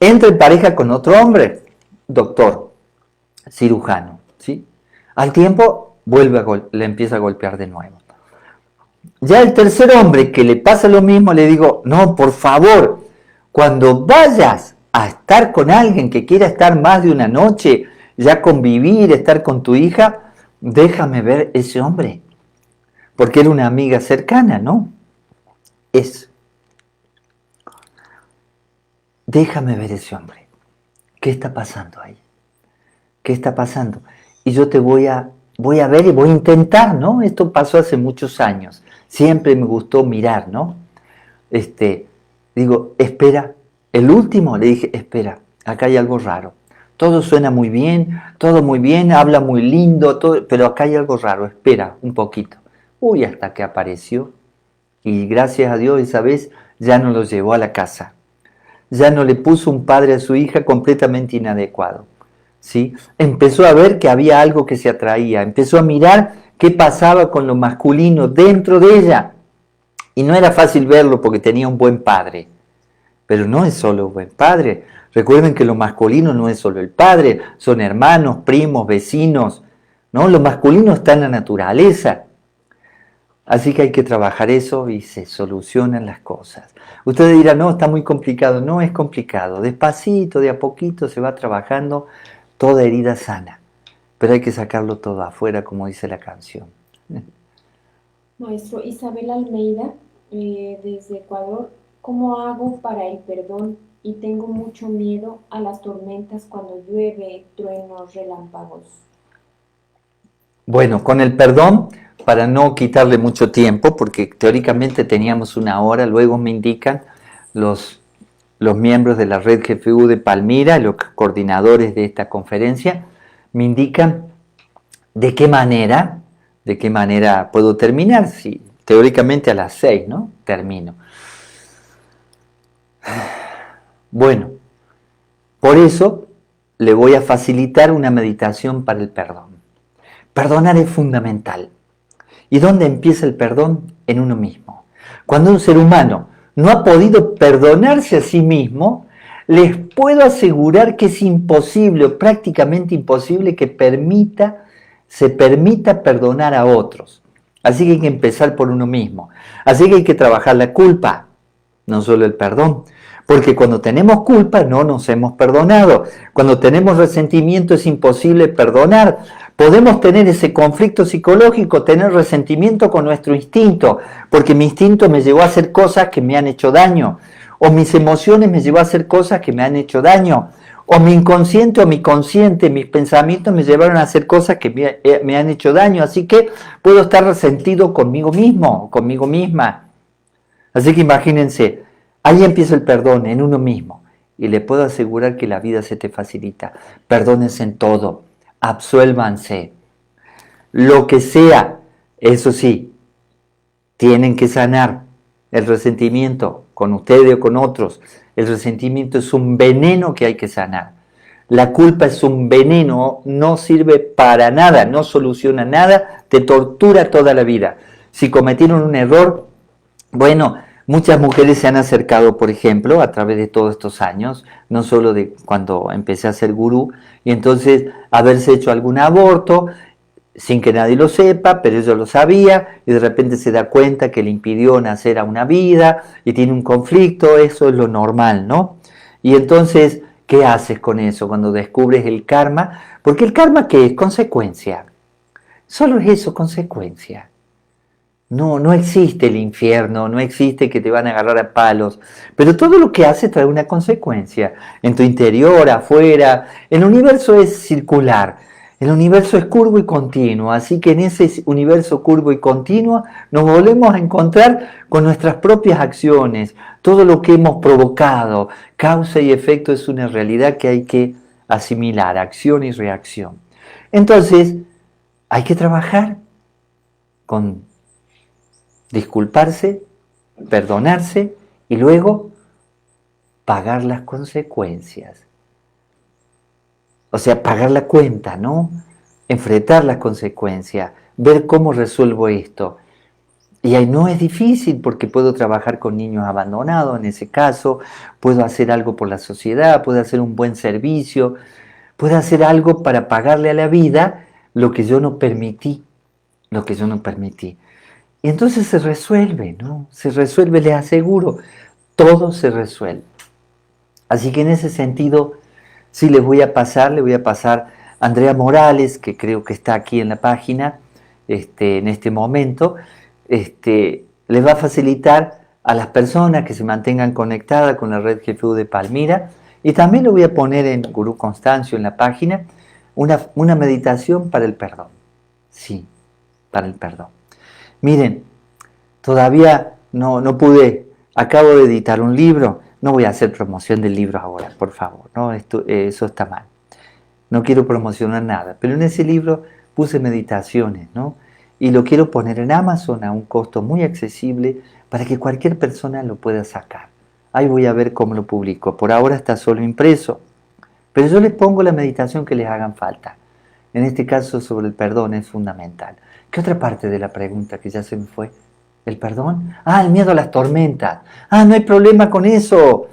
Entra en pareja con otro hombre, doctor, cirujano, ¿sí? Al tiempo le empieza a golpear de nuevo. Ya el tercer hombre que le pasa lo mismo, le digo, no, por favor, cuando vayas a estar con alguien que quiera estar más de una noche, ya convivir, estar con tu hija, déjame ver ese hombre. Porque era una amiga cercana, ¿no? Déjame ver ese hombre. ¿Qué está pasando ahí? ¿Qué está pasando? Y yo te voy a ver y voy a intentar, ¿no? Esto pasó hace muchos años. Siempre me gustó mirar, ¿no? Digo, espera. El último le dije, espera, acá hay algo raro. Todo suena muy bien, todo muy bien, habla muy lindo, todo, pero acá hay algo raro. Espera un poquito. Uy, hasta que apareció. Y gracias a Dios esa vez ya no lo llevó a la casa. Ya no le puso un padre a su hija completamente inadecuado. ¿Sí? Empezó a ver que había algo que se atraía, empezó a mirar qué pasaba con lo masculino dentro de ella. Y no era fácil verlo porque tenía un buen padre. Pero no es solo un buen padre. Recuerden que lo masculino no es solo el padre, son hermanos, primos, vecinos, ¿no? Lo masculino está en la naturaleza. Así que hay que trabajar eso y se solucionan las cosas. Ustedes dirán, no, está muy complicado. No es complicado. Despacito, de a poquito se va trabajando. Toda herida sana, pero hay que sacarlo todo afuera, como dice la canción. Maestro, Isabel Almeida, desde Ecuador, ¿cómo hago para el perdón? Y tengo mucho miedo a las tormentas cuando llueve, truenos, relámpagos. Bueno, con el perdón, para no quitarle mucho tiempo, porque teóricamente teníamos 1 hora, luego me indican los miembros de la red GFU de Palmira, los coordinadores de esta conferencia, me indican de qué manera puedo terminar. Sí, teóricamente a las 6, ¿no? Termino. Bueno, por eso le voy a facilitar una meditación para el perdón. Perdonar es fundamental. ¿Y dónde empieza el perdón? En uno mismo. Cuando un ser humano no ha podido perdonarse a sí mismo, les puedo asegurar que es imposible o prácticamente imposible que se permita perdonar a otros. Así que hay que empezar por uno mismo. Así que hay que trabajar la culpa, no solo el perdón. Porque cuando tenemos culpa no nos hemos perdonado. Cuando tenemos resentimiento es imposible perdonar. Podemos tener ese conflicto psicológico, tener resentimiento con nuestro instinto, porque mi instinto me llevó a hacer cosas que me han hecho daño, o mis emociones me llevó a hacer cosas que me han hecho daño, o mi inconsciente o mi consciente, mis pensamientos me llevaron a hacer cosas que me han hecho daño, así que puedo estar resentido conmigo mismo, conmigo misma. Así que imagínense, ahí empieza el perdón en uno mismo, y le puedo asegurar que la vida se te facilita. Perdónense en todo. Absuélvanse, lo que sea, eso sí, tienen que sanar el resentimiento con ustedes o con otros. El resentimiento es un veneno que hay que sanar. La culpa es un veneno, no sirve para nada, no soluciona nada, te tortura toda la vida. Si cometieron un error, bueno, muchas mujeres se han acercado, por ejemplo, a través de todos estos años, no solo de cuando empecé a ser gurú, y entonces haberse hecho algún aborto, sin que nadie lo sepa, pero ella lo sabía y de repente se da cuenta que le impidió nacer a una vida y tiene un conflicto, eso es lo normal, ¿no? Y entonces, ¿qué haces con eso cuando descubres el karma? Porque el karma, ¿qué es? Consecuencia. Solo es eso, consecuencia. No, no existe el infierno, no existe que te van a agarrar a palos, pero todo lo que hace trae una consecuencia, en tu interior, afuera. El universo es circular, el universo es curvo y continuo, así que en ese universo curvo y continuo nos volvemos a encontrar con nuestras propias acciones, todo lo que hemos provocado, causa y efecto es una realidad que hay que asimilar, acción y reacción. Entonces, hay que trabajar con disculparse, perdonarse y luego pagar las consecuencias. O sea, pagar la cuenta, ¿no? Enfrentar las consecuencias, ver cómo resuelvo esto. Y ahí no es difícil porque puedo trabajar con niños abandonados en ese caso, puedo hacer algo por la sociedad, puedo hacer un buen servicio, puedo hacer algo para pagarle a la vida lo que yo no permití, lo que yo no permití. Y entonces se resuelve, ¿no? Se resuelve, les aseguro, todo se resuelve. Así que en ese sentido, sí le voy a pasar a Andrea Morales, que creo que está aquí en la página, en este momento, les va a facilitar a las personas que se mantengan conectadas con la red GFU de Palmira, y también lo voy a poner en Gurú Constancio en la página, una meditación para el perdón. Sí, para el perdón. Miren, todavía no pude, acabo de editar un libro, no voy a hacer promoción del libro ahora, por favor, ¿no? Eso está mal. No quiero promocionar nada, pero en ese libro puse meditaciones, ¿no? Y lo quiero poner en Amazon a un costo muy accesible para que cualquier persona lo pueda sacar. Ahí voy a ver cómo lo publico. Por ahora está solo impreso, pero yo les pongo la meditación que les hagan falta. En este caso sobre el perdón es fundamental. ¿Qué otra parte de la pregunta que ya se me fue? ¿El perdón? Ah, el miedo a las tormentas. Ah, no hay problema con eso.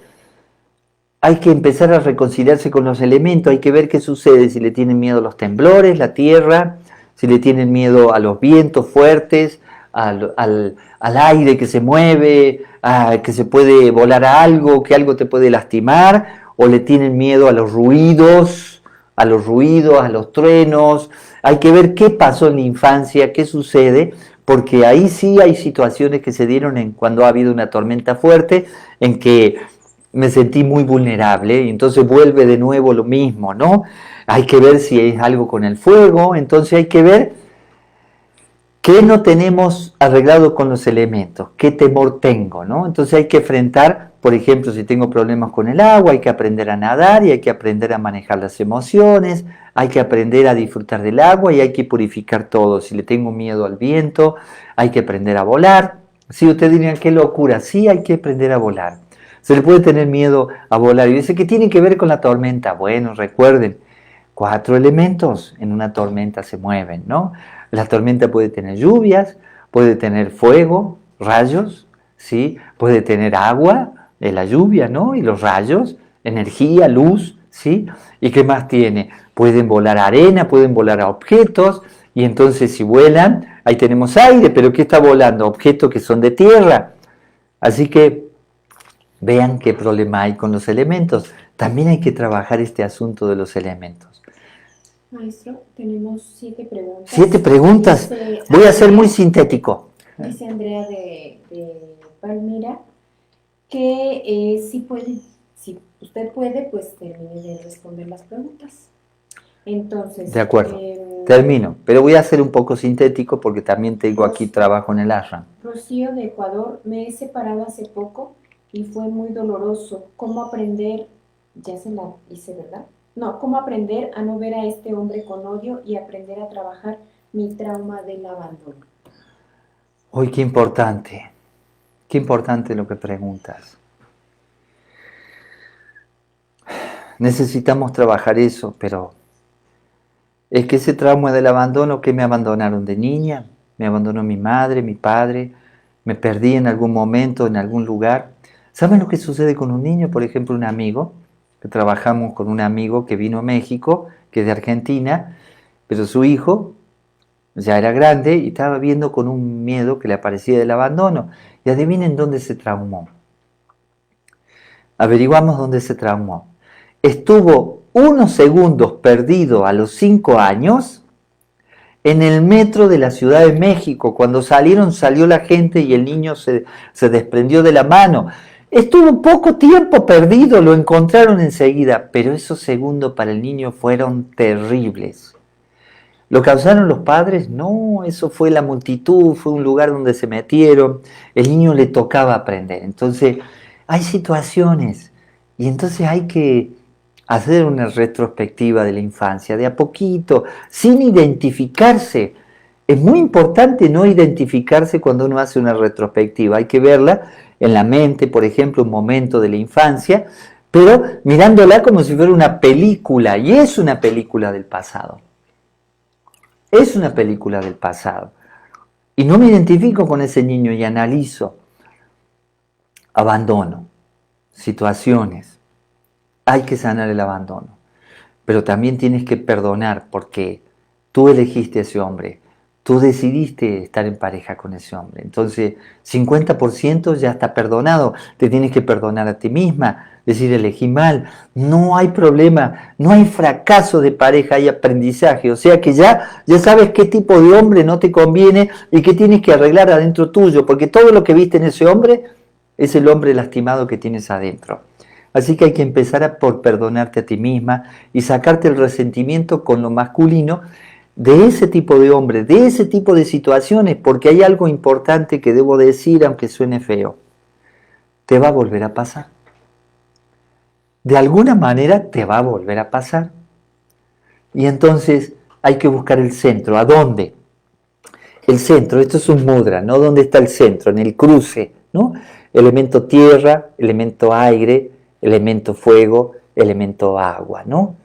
Hay que empezar a reconciliarse con los elementos, hay que ver qué sucede, si le tienen miedo a los temblores, la tierra, si le tienen miedo a los vientos fuertes, al aire que se mueve, a que se puede volar a algo, que algo te puede lastimar, o le tienen miedo a los ruidos, a los truenos. Hay que ver qué pasó en la infancia, qué sucede, porque ahí sí hay situaciones que se dieron cuando ha habido una tormenta fuerte, en que me sentí muy vulnerable y entonces vuelve de nuevo lo mismo, ¿no? Hay que ver si es algo con el fuego, entonces hay que ver qué no tenemos arreglado con los elementos, qué temor tengo, ¿no? Entonces hay que enfrentar, por ejemplo, si tengo problemas con el agua, hay que aprender a nadar y hay que aprender a manejar las emociones, hay que aprender a disfrutar del agua y hay que purificar todo. Si le tengo miedo al viento, hay que aprender a volar. Si ustedes dirían, qué locura, sí hay que aprender a volar. Se le puede tener miedo a volar. Y dice que tiene que ver con la tormenta. Bueno, recuerden, 4 elementos en una tormenta se mueven, ¿no? La tormenta puede tener lluvias, puede tener fuego, rayos, ¿sí? Puede tener agua, la lluvia, ¿no? Y los rayos, energía, luz, ¿sí? ¿Y qué más tiene? Pueden volar a arena, pueden volar a objetos, y entonces si vuelan, ahí tenemos aire, pero ¿qué está volando? Objetos que son de tierra. Así que vean qué problema hay con los elementos. También hay que trabajar este asunto de los elementos. Maestro, tenemos 7 preguntas. 7 preguntas. Voy a ser muy sintético. Dice Andrea de Palmira que si usted puede, pues termine de responder las preguntas. Entonces, de acuerdo, termino, pero voy a ser un poco sintético porque también tengo aquí trabajo en el ashram. Rocío de Ecuador, me he separado hace poco y fue muy doloroso. ¿Cómo aprender? Ya se la hice, ¿verdad? No, ¿cómo aprender a no ver a este hombre con odio y aprender a trabajar mi trauma del abandono? Uy, qué importante lo que preguntas. Necesitamos trabajar eso, pero es que ese trauma del abandono, que me abandonaron de niña, me abandonó mi madre, mi padre, me perdí en algún momento, en algún lugar. ¿Saben lo que sucede con un niño? Por ejemplo, un amigo, que trabajamos con un amigo que vino a México, que es de Argentina, pero su hijo ya era grande y estaba viendo con un miedo que le aparecía del abandono. Y adivinen dónde se traumó. Averiguamos dónde se traumó. Estuvo unos segundos perdido a los 5 años en el metro de la Ciudad de México. Cuando salió la gente y el niño se desprendió de la mano. Estuvo poco tiempo perdido, lo encontraron enseguida, pero esos segundos para el niño fueron terribles. ¿Lo causaron los padres? No, eso fue la multitud, fue un lugar donde se metieron, el niño le tocaba aprender. Entonces, hay situaciones y entonces hay que hacer una retrospectiva de la infancia, de a poquito, sin identificarse. Es muy importante no identificarse cuando uno hace una retrospectiva, hay que verla en la mente, por ejemplo, un momento de la infancia, pero mirándola como si fuera una película, y es una película del pasado. Es una película del pasado. Y no me identifico con ese niño y analizo. Abandono, situaciones. Hay que sanar el abandono. Pero también tienes que perdonar porque tú elegiste a ese hombre. Tú decidiste estar en pareja con ese hombre. Entonces, 50% ya está perdonado. Te tienes que perdonar a ti misma. Decir, elegí mal. No hay problema. No hay fracaso de pareja, hay aprendizaje. O sea que ya sabes qué tipo de hombre no te conviene y qué tienes que arreglar adentro tuyo. Porque todo lo que viste en ese hombre es el hombre lastimado que tienes adentro. Así que hay que empezar por perdonarte a ti misma y sacarte el resentimiento con lo masculino de ese tipo de hombre, de ese tipo de situaciones, porque hay algo importante que debo decir, aunque suene feo. Te va a volver a pasar. De alguna manera te va a volver a pasar. Y entonces hay que buscar el centro. ¿A dónde? El centro, esto es un mudra, ¿no? ¿Dónde está el centro? En el cruce, ¿no? Elemento tierra, elemento aire, elemento fuego, elemento agua, ¿no?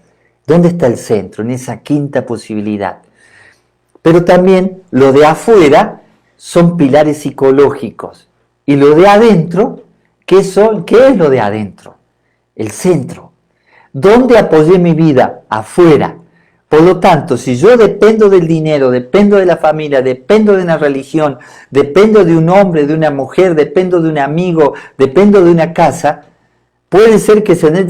¿Dónde está el centro? En esa quinta posibilidad. Pero también lo de afuera son pilares psicológicos. Y lo de adentro, ¿qué es lo de adentro? El centro. ¿Dónde apoyé mi vida? Afuera. Por lo tanto, si yo dependo del dinero, dependo de la familia, dependo de una religión, dependo de un hombre, de una mujer, dependo de un amigo, dependo de una casa, puede ser que se den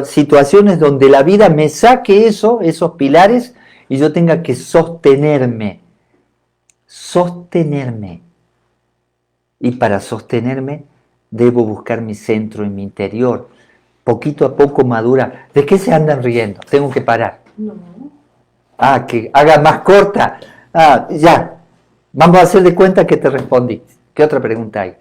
situaciones donde la vida me saque esos pilares y yo tenga que sostenerme. Y para sostenerme debo buscar mi centro en mi interior. Poquito a poco madura. ¿De qué se andan riendo? Tengo que parar. No. Que haga más corta. Ya. Vamos a hacer de cuenta que te respondí. ¿Qué otra pregunta hay?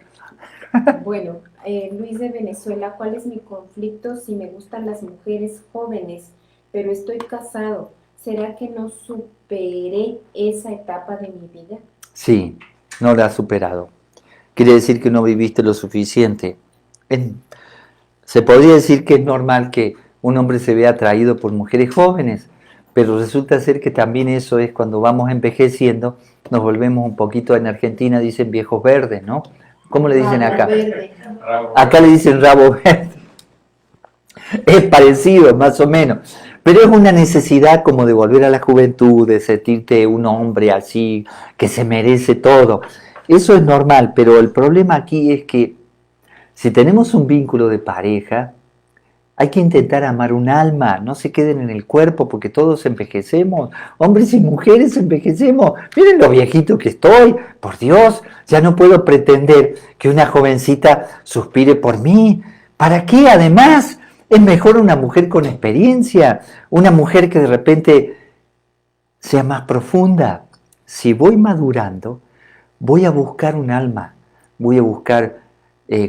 Bueno, Luis de Venezuela, ¿cuál es mi conflicto si me gustan las mujeres jóvenes, pero estoy casado? ¿Será que no superé esa etapa de mi vida? Sí, no la has superado. Quiere decir que no viviste lo suficiente. Se podría decir que es normal que un hombre se vea atraído por mujeres jóvenes, pero resulta ser que también eso es cuando vamos envejeciendo, nos volvemos un poquito, en Argentina dicen viejos verdes, ¿no? ¿Cómo le dicen acá? Acá le dicen rabo verde. Es parecido, más o menos. Pero es una necesidad como de volver a la juventud, de sentirte un hombre así, que se merece todo. Eso es normal, pero el problema aquí es que si tenemos un vínculo de pareja, hay que intentar amar un alma, no se queden en el cuerpo porque todos envejecemos, hombres y mujeres envejecemos. Miren lo viejito que estoy, por Dios, ya no puedo pretender que una jovencita suspire por mí. ¿Para qué? Además, es mejor una mujer con experiencia, una mujer que de repente sea más profunda. Si voy madurando, voy a buscar un alma, voy a buscar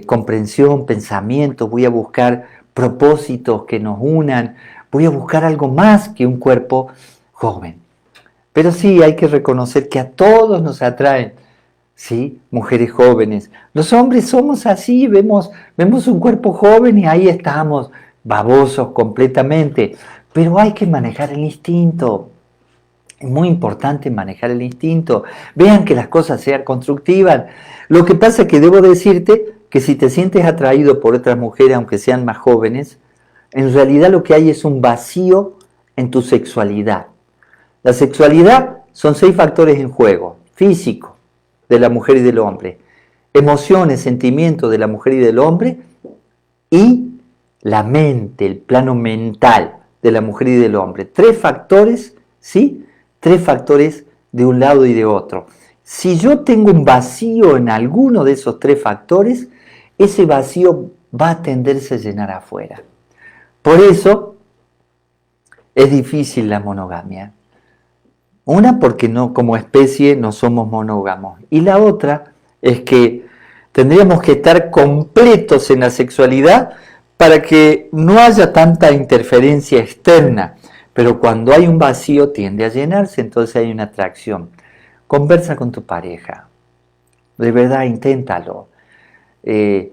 comprensión, pensamiento, voy a buscar propósitos que nos unan, voy a buscar algo más que un cuerpo joven. Pero sí, hay que reconocer que a todos nos atraen, ¿sí? Mujeres jóvenes. Los hombres somos así, vemos un cuerpo joven y ahí estamos, babosos completamente. Pero hay que manejar el instinto. Es muy importante manejar el instinto. Vean que las cosas sean constructivas. Lo que pasa es que debo decirte que si te sientes atraído por otras mujeres, aunque sean más jóvenes, en realidad lo que hay es un vacío en tu sexualidad. La sexualidad son 6 factores en juego: físico de la mujer y del hombre, emociones, sentimientos de la mujer y del hombre, y la mente, el plano mental de la mujer y del hombre. 3 factores, ¿sí? 3 factores de un lado y de otro. Si yo tengo un vacío en alguno de esos 3 factores, ese vacío va a tenderse a llenar afuera. Por eso es difícil la monogamia. Una, porque no, como especie no somos monógamos. Y la otra es que tendríamos que estar completos en la sexualidad para que no haya tanta interferencia externa. Pero cuando hay un vacío tiende a llenarse, entonces hay una atracción. Conversa con tu pareja. De verdad, inténtalo. Que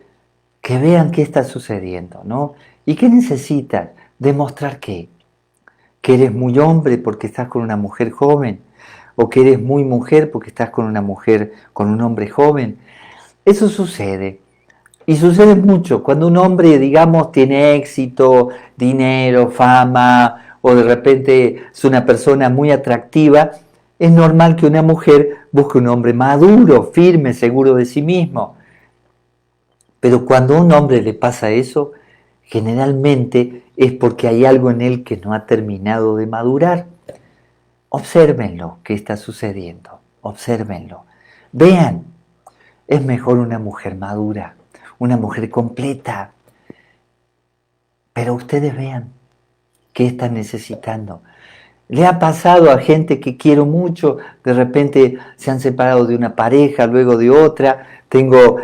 vean qué está sucediendo, ¿no? ¿Y qué necesitas? Demostrar qué. Que eres muy hombre porque estás con una mujer joven, o que eres muy mujer porque estás con una mujer, con un hombre joven. Eso sucede, y sucede mucho cuando un hombre, digamos, tiene éxito, dinero, fama, o de repente es una persona muy atractiva. Es normal que una mujer busque un hombre maduro, firme, seguro de sí mismo. Pero cuando a un hombre le pasa eso, generalmente es porque hay algo en él que no ha terminado de madurar. Obsérvenlo, qué está sucediendo. Obsérvenlo. Vean, es mejor una mujer madura, una mujer completa. Pero ustedes vean qué están necesitando. Le ha pasado a gente que quiero mucho, de repente se han separado de una pareja, luego de otra. Tengo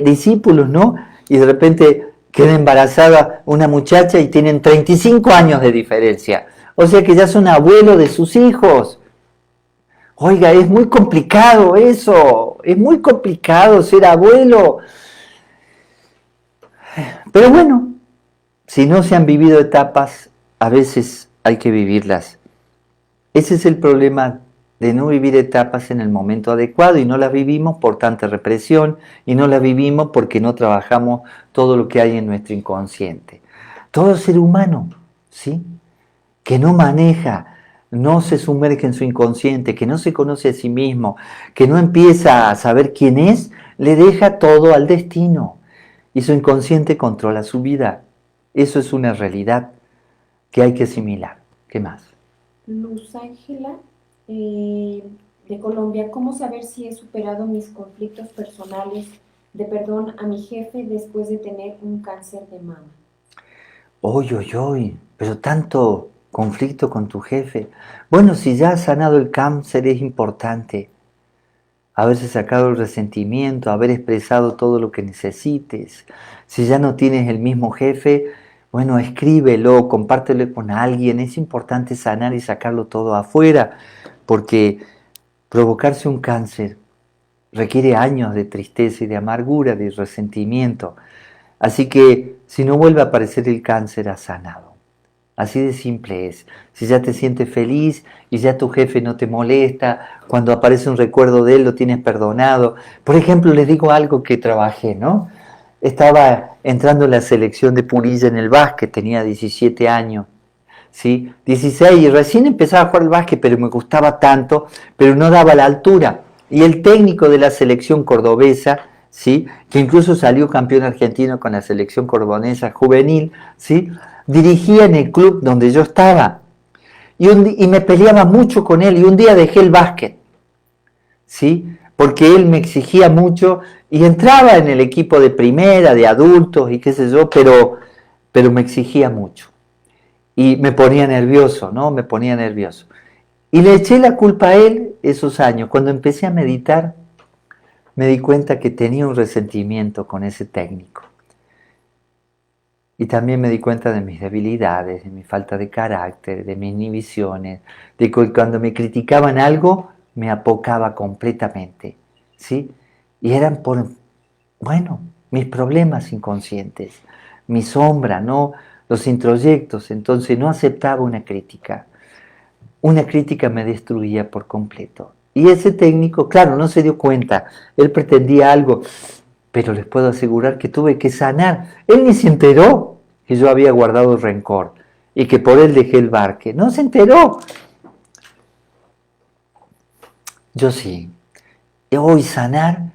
discípulos, ¿no? Y de repente queda embarazada una muchacha y tienen 35 años de diferencia. O sea que ya son abuelos de sus hijos. Oiga, es muy complicado eso, es muy complicado ser abuelo. Pero bueno, si no se han vivido etapas, a veces hay que vivirlas. Ese es el problema de no vivir etapas en el momento adecuado, y no las vivimos por tanta represión, y no las vivimos porque no trabajamos todo lo que hay en nuestro inconsciente. Todo ser humano, ¿sí?, que no maneja, no se sumerge en su inconsciente, que no se conoce a sí mismo, que no empieza a saber quién es, le deja todo al destino, y su inconsciente controla su vida. Eso es una realidad que hay que asimilar. ¿Qué más? Luz Ángela, de Colombia, ¿cómo saber si he superado mis conflictos personales de perdón a mi jefe después de tener un cáncer de mama? Oy, pero tanto conflicto con tu jefe. Bueno, si ya has sanado el cáncer, es importante haberse sacado el resentimiento, haber expresado todo lo que necesites. Si ya no tienes el mismo jefe, bueno, escríbelo, compártelo con alguien. Es importante sanar y sacarlo todo afuera, porque provocarse un cáncer requiere años de tristeza y de amargura, de resentimiento. Así que si no vuelve a aparecer el cáncer, has sanado. Así de simple es. Si ya te sientes feliz y ya tu jefe no te molesta, cuando aparece un recuerdo de él lo tienes perdonado. Por ejemplo, les digo algo que trabajé, ¿no? Estaba entrando en la selección de Punilla en el básquet, tenía 17 años, ¿sí? 16, y recién empezaba a jugar el básquet, pero me gustaba tanto, pero no daba la altura. Y el técnico de la selección cordobesa, ¿sí?, que incluso salió campeón argentino con la selección cordobesa juvenil, ¿sí?, dirigía en el club donde yo estaba. Y me peleaba mucho con él, y un día dejé el básquet, ¿sí?, porque él me exigía mucho, y entraba en el equipo de primera, de adultos y qué sé yo, pero me exigía mucho. Y me ponía nervioso, ¿no? Me ponía nervioso. Y le eché la culpa a él esos años. Cuando empecé a meditar, me di cuenta que tenía un resentimiento con ese técnico. Y también me di cuenta de mis debilidades, de mi falta de carácter, de mis inhibiciones, de que cuando me criticaban algo, me apocaba completamente, ¿sí? Y eran por, bueno, mis problemas inconscientes, mi sombra, ¿no?, los introyectos. Entonces no aceptaba una crítica. Una crítica me destruía por completo. Y ese técnico, claro, no se dio cuenta. Él pretendía algo, pero les puedo asegurar que tuve que sanar. Él ni se enteró que yo había guardado rencor y que por él dejé el básquet. No se enteró. Yo sí. Y hoy sanar,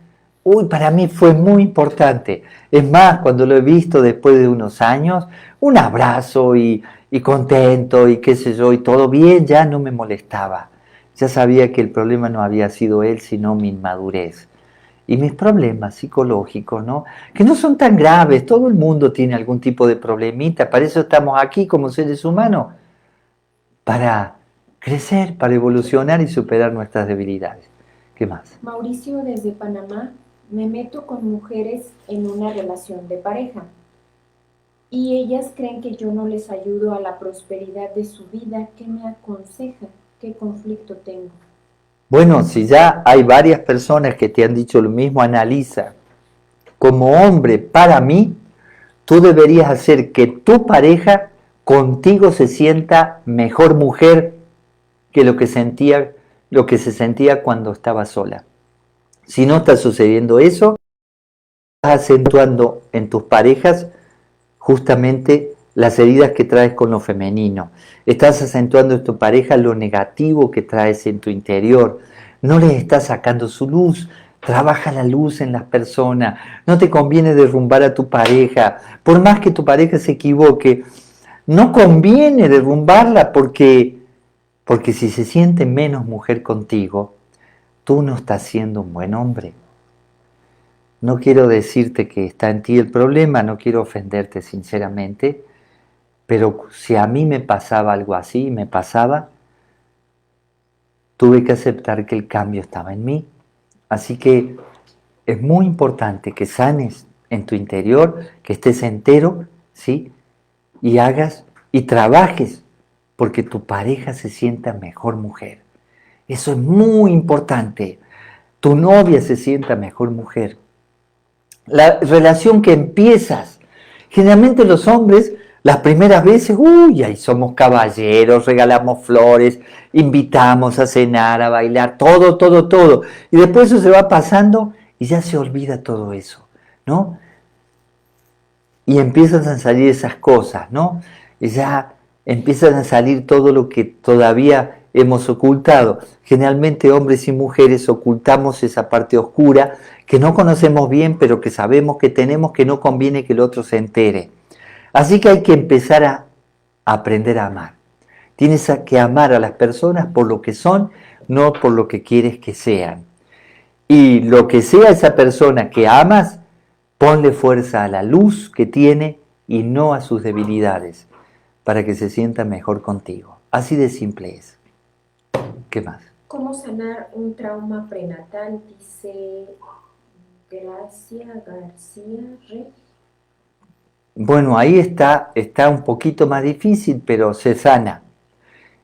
para mí fue muy importante. Es más, cuando lo he visto después de unos años, un abrazo y contento y qué sé yo, y todo bien, ya no me molestaba. Ya sabía que el problema no había sido él, sino mi inmadurez. Y mis problemas psicológicos, ¿no? Que no son tan graves, todo el mundo tiene algún tipo de problemita, para eso estamos aquí como seres humanos, para crecer, para evolucionar y superar nuestras debilidades. ¿Qué más? Mauricio desde Panamá, me meto con mujeres en una relación de pareja y ellas creen que yo no les ayudo a la prosperidad de su vida. ¿Qué me aconseja? ¿Qué conflicto tengo? Bueno, si ya hay varias personas que te han dicho lo mismo, analiza. Como hombre, para mí, tú deberías hacer que tu pareja contigo se sienta mejor mujer que lo que se sentía cuando estaba sola. Si no está sucediendo eso, estás acentuando en tus parejas justamente las heridas que traes con lo femenino. Estás acentuando en tu pareja lo negativo que traes en tu interior. No les estás sacando su luz. Trabaja la luz en las personas. No te conviene derrumbar a tu pareja. Por más que tu pareja se equivoque, no conviene derrumbarla porque si se siente menos mujer contigo, tú no estás siendo un buen hombre. No quiero decirte que está en ti el problema, no quiero ofenderte sinceramente, pero si a mí me pasaba algo así, me pasaba, tuve que aceptar que el cambio estaba en mí. Así que es muy importante que sanes en tu interior, que estés entero, ¿sí? Y hagas y trabajes porque tu pareja se sienta mejor mujer. Eso es muy importante. Tu novia se sienta mejor mujer. La relación que empiezas. Generalmente los hombres, las primeras veces, ahí somos caballeros, regalamos flores, invitamos a cenar, a bailar, todo, todo, todo. Y después eso se va pasando y ya se olvida todo eso, ¿no? Y empiezan a salir esas cosas, ¿no? Y ya empiezan a salir todo lo que todavía hemos ocultado. Generalmente hombres y mujeres ocultamos esa parte oscura que no conocemos bien, pero que sabemos que tenemos, que no conviene que el otro se entere. Así que hay que empezar a aprender a amar. Tienes que amar a las personas por lo que son, no por lo que quieres que sean. Y lo que sea esa persona que amas, ponle fuerza a la luz que tiene y no a sus debilidades, para que se sienta mejor contigo. Así de simple es. ¿Qué más? ¿Cómo sanar un trauma prenatal? Dice Gracia García Rey. Bueno, ahí está un poquito más difícil, pero se sana.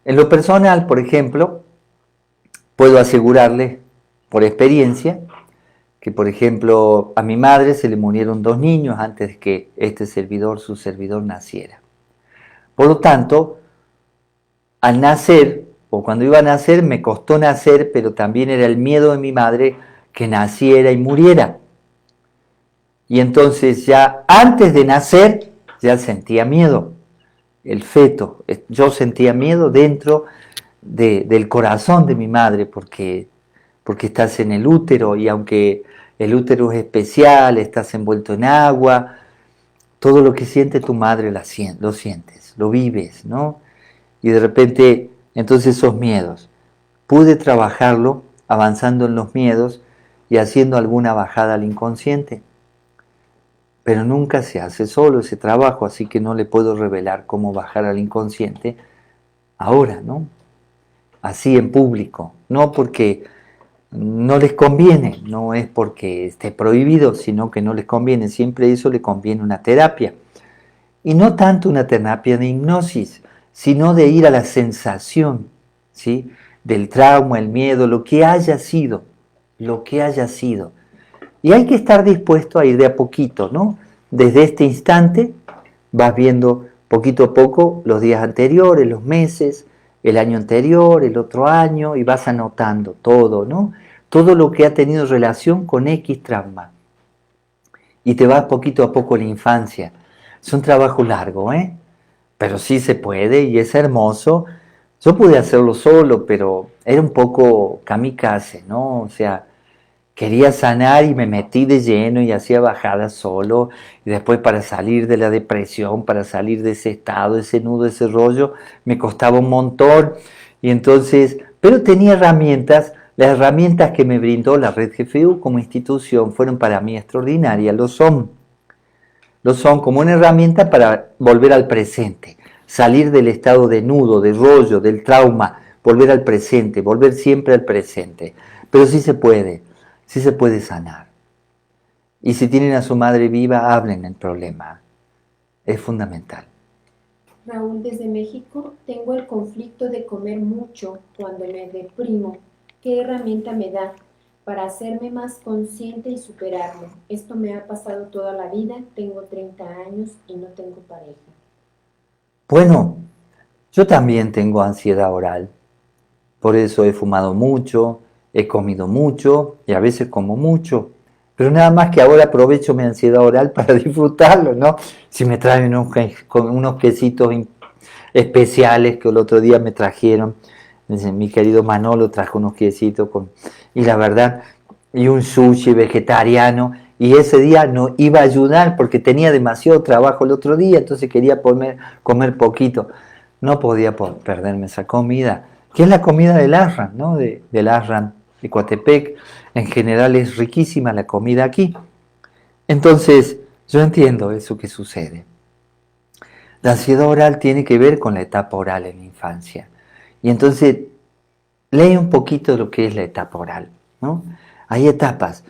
En lo personal, por ejemplo, puedo asegurarles por experiencia que, por ejemplo, a mi madre se le murieron 2 niños antes de que su servidor, naciera. Por lo tanto, al nacer, o cuando iba a nacer, me costó nacer, pero también era el miedo de mi madre que naciera y muriera. Y entonces ya antes de nacer, ya sentía miedo. El feto, yo sentía miedo dentro del corazón de mi madre, porque estás en el útero y aunque el útero es especial, estás envuelto en agua, todo lo que siente tu madre lo sientes, lo vives, ¿no? Y de repente, entonces esos miedos, pude trabajarlo avanzando en los miedos y haciendo alguna bajada al inconsciente, pero nunca se hace solo ese trabajo, así que no le puedo revelar cómo bajar al inconsciente ahora, ¿no? Así en público, no porque no les conviene, no es porque esté prohibido, sino que no les conviene, siempre eso le conviene una terapia. Y no tanto una terapia de hipnosis, sino de ir a la sensación, ¿sí? Del trauma, el miedo, lo que haya sido, lo que haya sido. Y hay que estar dispuesto a ir de a poquito, ¿no? Desde este instante vas viendo poquito a poco los días anteriores, los meses, el año anterior, el otro año, y vas anotando todo, ¿no? Todo lo que ha tenido relación con X trauma. Y te vas poquito a poco a la infancia. Es un trabajo largo, ¿eh? Pero sí se puede y es hermoso. Yo pude hacerlo solo, pero era un poco kamikaze, ¿no? O sea, quería sanar y me metí de lleno y hacía bajadas solo. Y después para salir de la depresión, para salir de ese estado, ese nudo, ese rollo, me costaba un montón. Y entonces, pero tenía herramientas. Las herramientas que me brindó la Red GFU como institución fueron para mí extraordinarias, lo son. Lo son como una herramienta para volver al presente, salir del estado de nudo, de rollo, del trauma, volver al presente, volver siempre al presente. Pero sí se puede sanar. Y si tienen a su madre viva, hablen el problema. Es fundamental. Raúl, desde México, tengo el conflicto de comer mucho cuando me deprimo. ¿Qué herramienta me da para hacerme más consciente y superarlo? Esto me ha pasado toda la vida, tengo 30 años y no tengo pareja. Bueno, yo también tengo ansiedad oral. Por eso he fumado mucho, he comido mucho y a veces como mucho. Pero nada más que ahora aprovecho mi ansiedad oral para disfrutarlo, ¿no? Si me traen unos quesitos especiales que el otro día me trajeron, mi querido Manolo trajo unos quesitos y la verdad, y un sushi vegetariano, y ese día no iba a ayudar porque tenía demasiado trabajo el otro día, entonces quería comer poquito. No podía perderme esa comida, que es la comida del Ashram, ¿no? Del Ashram de Coatepec. En general es riquísima la comida aquí. Entonces, yo entiendo eso que sucede. La ansiedad oral tiene que ver con la etapa oral en la infancia. Y entonces, lee un poquito de lo que es la etapa oral, ¿no? Hay etapas.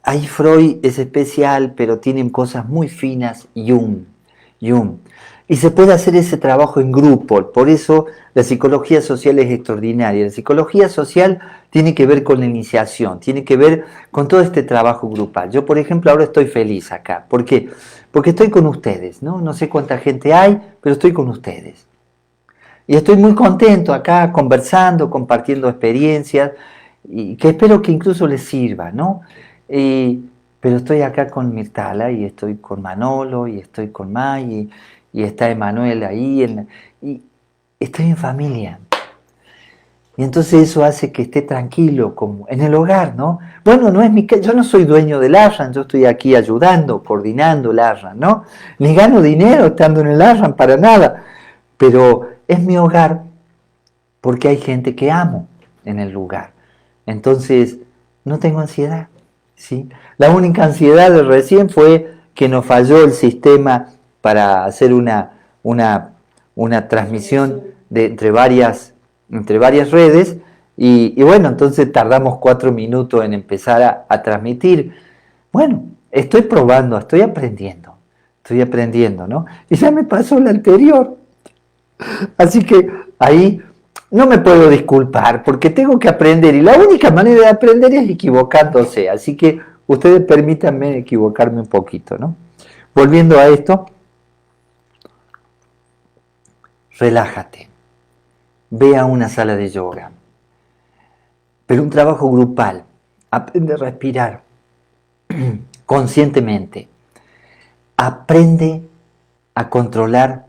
Hay Freud es especial, pero tienen cosas muy finas, Jung. Y se puede hacer ese trabajo en grupo, por eso la psicología social es extraordinaria. La psicología social tiene que ver con la iniciación, tiene que ver con todo este trabajo grupal. Yo, por ejemplo, ahora estoy feliz acá. ¿Por qué? Porque estoy con ustedes, ¿no? No sé cuánta gente hay, pero estoy con ustedes. Y estoy muy contento acá conversando, compartiendo experiencias, y que espero que incluso les sirva, ¿no? Pero estoy acá con Mirtala y estoy con Manolo y estoy con May y está Emanuel ahí y estoy en familia. Y entonces eso hace que esté tranquilo, como en el hogar, ¿no? Bueno, no es yo no soy dueño del Ashram, yo estoy aquí ayudando, coordinando el Ashram, ¿no? Ni gano dinero estando en el Ashram para nada, pero es mi hogar porque hay gente que amo en el lugar. Entonces, no tengo ansiedad, ¿sí? La única ansiedad de recién fue que nos falló el sistema para hacer una transmisión entre varias redes y bueno, entonces tardamos 4 minutos en empezar a transmitir. Bueno, estoy probando, estoy aprendiendo, ¿no? Y ya me pasó la anterior. Así que ahí no me puedo disculpar porque tengo que aprender y la única manera de aprender es equivocándose. Así que ustedes permítanme equivocarme un poquito, ¿no? Volviendo a esto, relájate, ve a una sala de yoga, pero un trabajo grupal, aprende a respirar conscientemente, aprende a controlar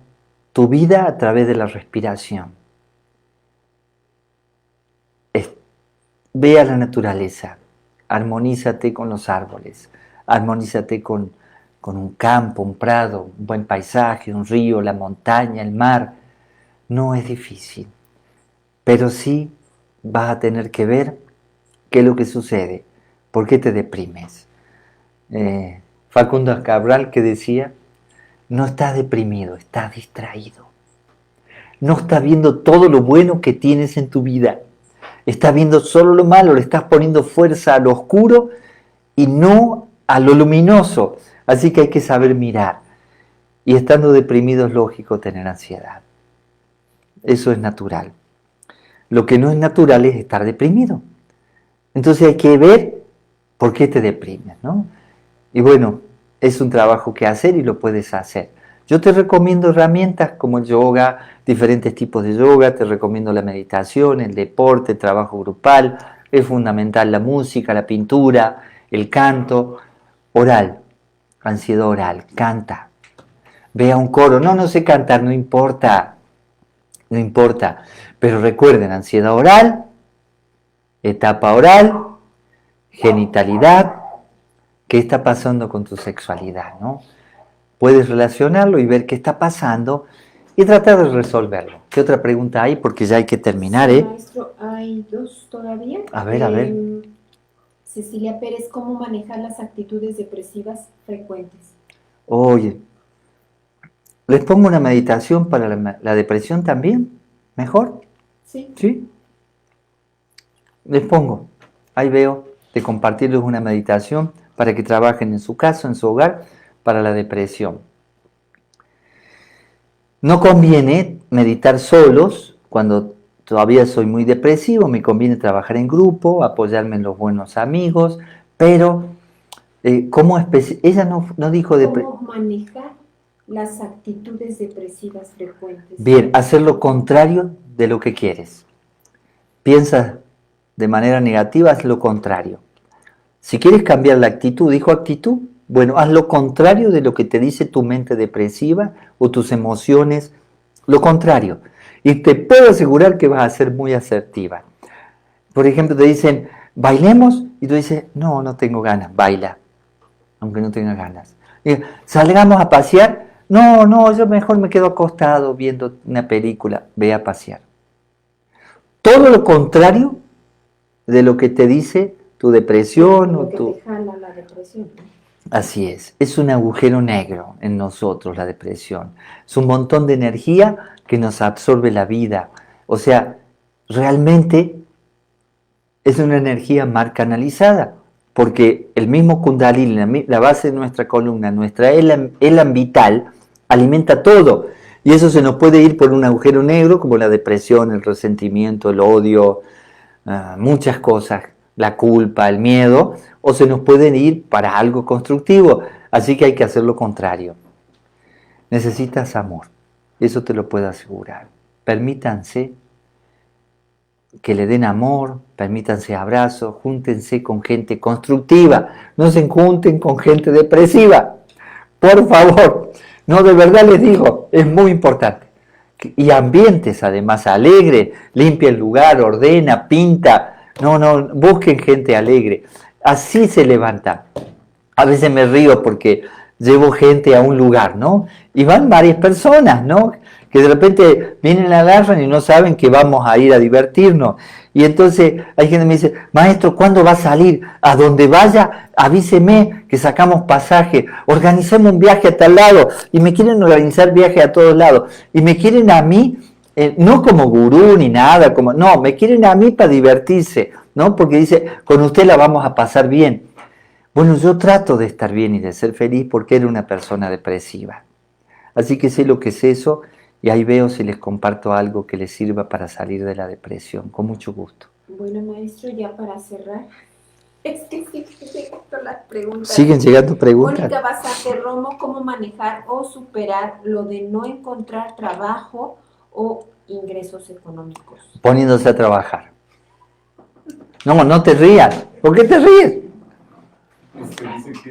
tu vida a través de la respiración. Ve a la naturaleza, armonízate con los árboles, armonízate con un campo, un prado, un buen paisaje, un río, la montaña, el mar. No es difícil, pero sí vas a tener que ver qué es lo que sucede, por qué te deprimes. Facundo Cabral que decía, no estás deprimido, estás distraído. No estás viendo todo lo bueno que tienes en tu vida. Estás viendo solo lo malo, le estás poniendo fuerza a lo oscuro y no a lo luminoso. Así que hay que saber mirar. Y estando deprimido es lógico tener ansiedad. Eso es natural. Lo que no es natural es estar deprimido. Entonces hay que ver por qué te deprimes, ¿no? Y bueno, es un trabajo que hacer y lo puedes hacer. Yo te recomiendo herramientas como el yoga, diferentes tipos de yoga, te recomiendo la meditación, el deporte, el trabajo grupal, es fundamental la música, la pintura, el canto, oral, ansiedad oral, canta, ve a un coro, no sé cantar, no importa, pero recuerden, ansiedad oral, etapa oral, genitalidad, ¿qué está pasando con tu sexualidad, ¿no? Puedes relacionarlo y ver qué está pasando y tratar de resolverlo. ¿Qué otra pregunta hay? Porque ya hay que terminar, Sí, maestro, hay dos todavía. A ver. Cecilia Pérez, ¿cómo manejar las actitudes depresivas frecuentes? Oye, ¿les pongo una meditación para la depresión también? ¿Mejor? Sí. ¿Sí? Les pongo. Ahí veo de compartirles una meditación para que trabajen en su casa, en su hogar, para la depresión. No conviene meditar solos cuando todavía soy muy depresivo, me conviene trabajar en grupo, apoyarme en los buenos amigos, pero ella no dijo ¿Cómo manejar las actitudes depresivas frecuentes? Bien, hacer lo contrario de lo que quieres. Piensas de manera negativa, haz lo contrario. Si quieres cambiar la actitud, dijo actitud, bueno, haz lo contrario de lo que te dice tu mente depresiva o tus emociones, lo contrario. Y te puedo asegurar que vas a ser muy asertiva. Por ejemplo, te dicen, bailemos, y tú dices, no, no tengo ganas, baila, aunque no tengas ganas. Y, salgamos a pasear, no, yo mejor me quedo acostado viendo una película, ve a pasear. Todo lo contrario de lo que te dice tu depresión o tu... Te jala la depresión. Así es un agujero negro en nosotros la depresión. Es un montón de energía que nos absorbe la vida. O sea, realmente es una energía mal canalizada, porque el mismo Kundalini, la base de nuestra columna, nuestra elan vital, alimenta todo. Y eso se nos puede ir por un agujero negro, como la depresión, el resentimiento, el odio, muchas cosas, la culpa, el miedo, o se nos pueden ir para algo constructivo. Así que hay que hacer lo contrario. Necesitas amor, eso te lo puedo asegurar. Permítanse que le den amor, permítanse abrazos, júntense con gente constructiva, no se junten con gente depresiva, por favor. No, de verdad les digo, es muy importante. Y ambientes además alegres, limpia el lugar, ordena, pinta. No, busquen gente alegre. Así se levanta. A veces me río porque llevo gente a un lugar, ¿no? Y van varias personas, ¿no? Que de repente vienen, la agarran y no saben que vamos a ir a divertirnos. Y entonces hay gente que me dice, maestro, ¿cuándo va a salir? A donde vaya, avíseme que sacamos pasaje, organicemos un viaje a tal lado. Y me quieren organizar viajes a todos lados. Y me quieren a mí, no como gurú ni nada, no, me quieren a mí para divertirse, ¿no? Porque dice, con usted la vamos a pasar bien. Bueno, yo trato de estar bien y de ser feliz porque era una persona depresiva. Así que sé lo que es eso y ahí veo si les comparto algo que les sirva para salir de la depresión, con mucho gusto. Bueno, maestro, ya para cerrar. Es que siguen llegando las preguntas. Siguen llegando preguntas. Mónica Basante Romo, ¿cómo manejar o superar lo de no encontrar trabajo o ingresos económicos? Poniéndose a trabajar. No te rías. ¿Por qué te ríes? Dice que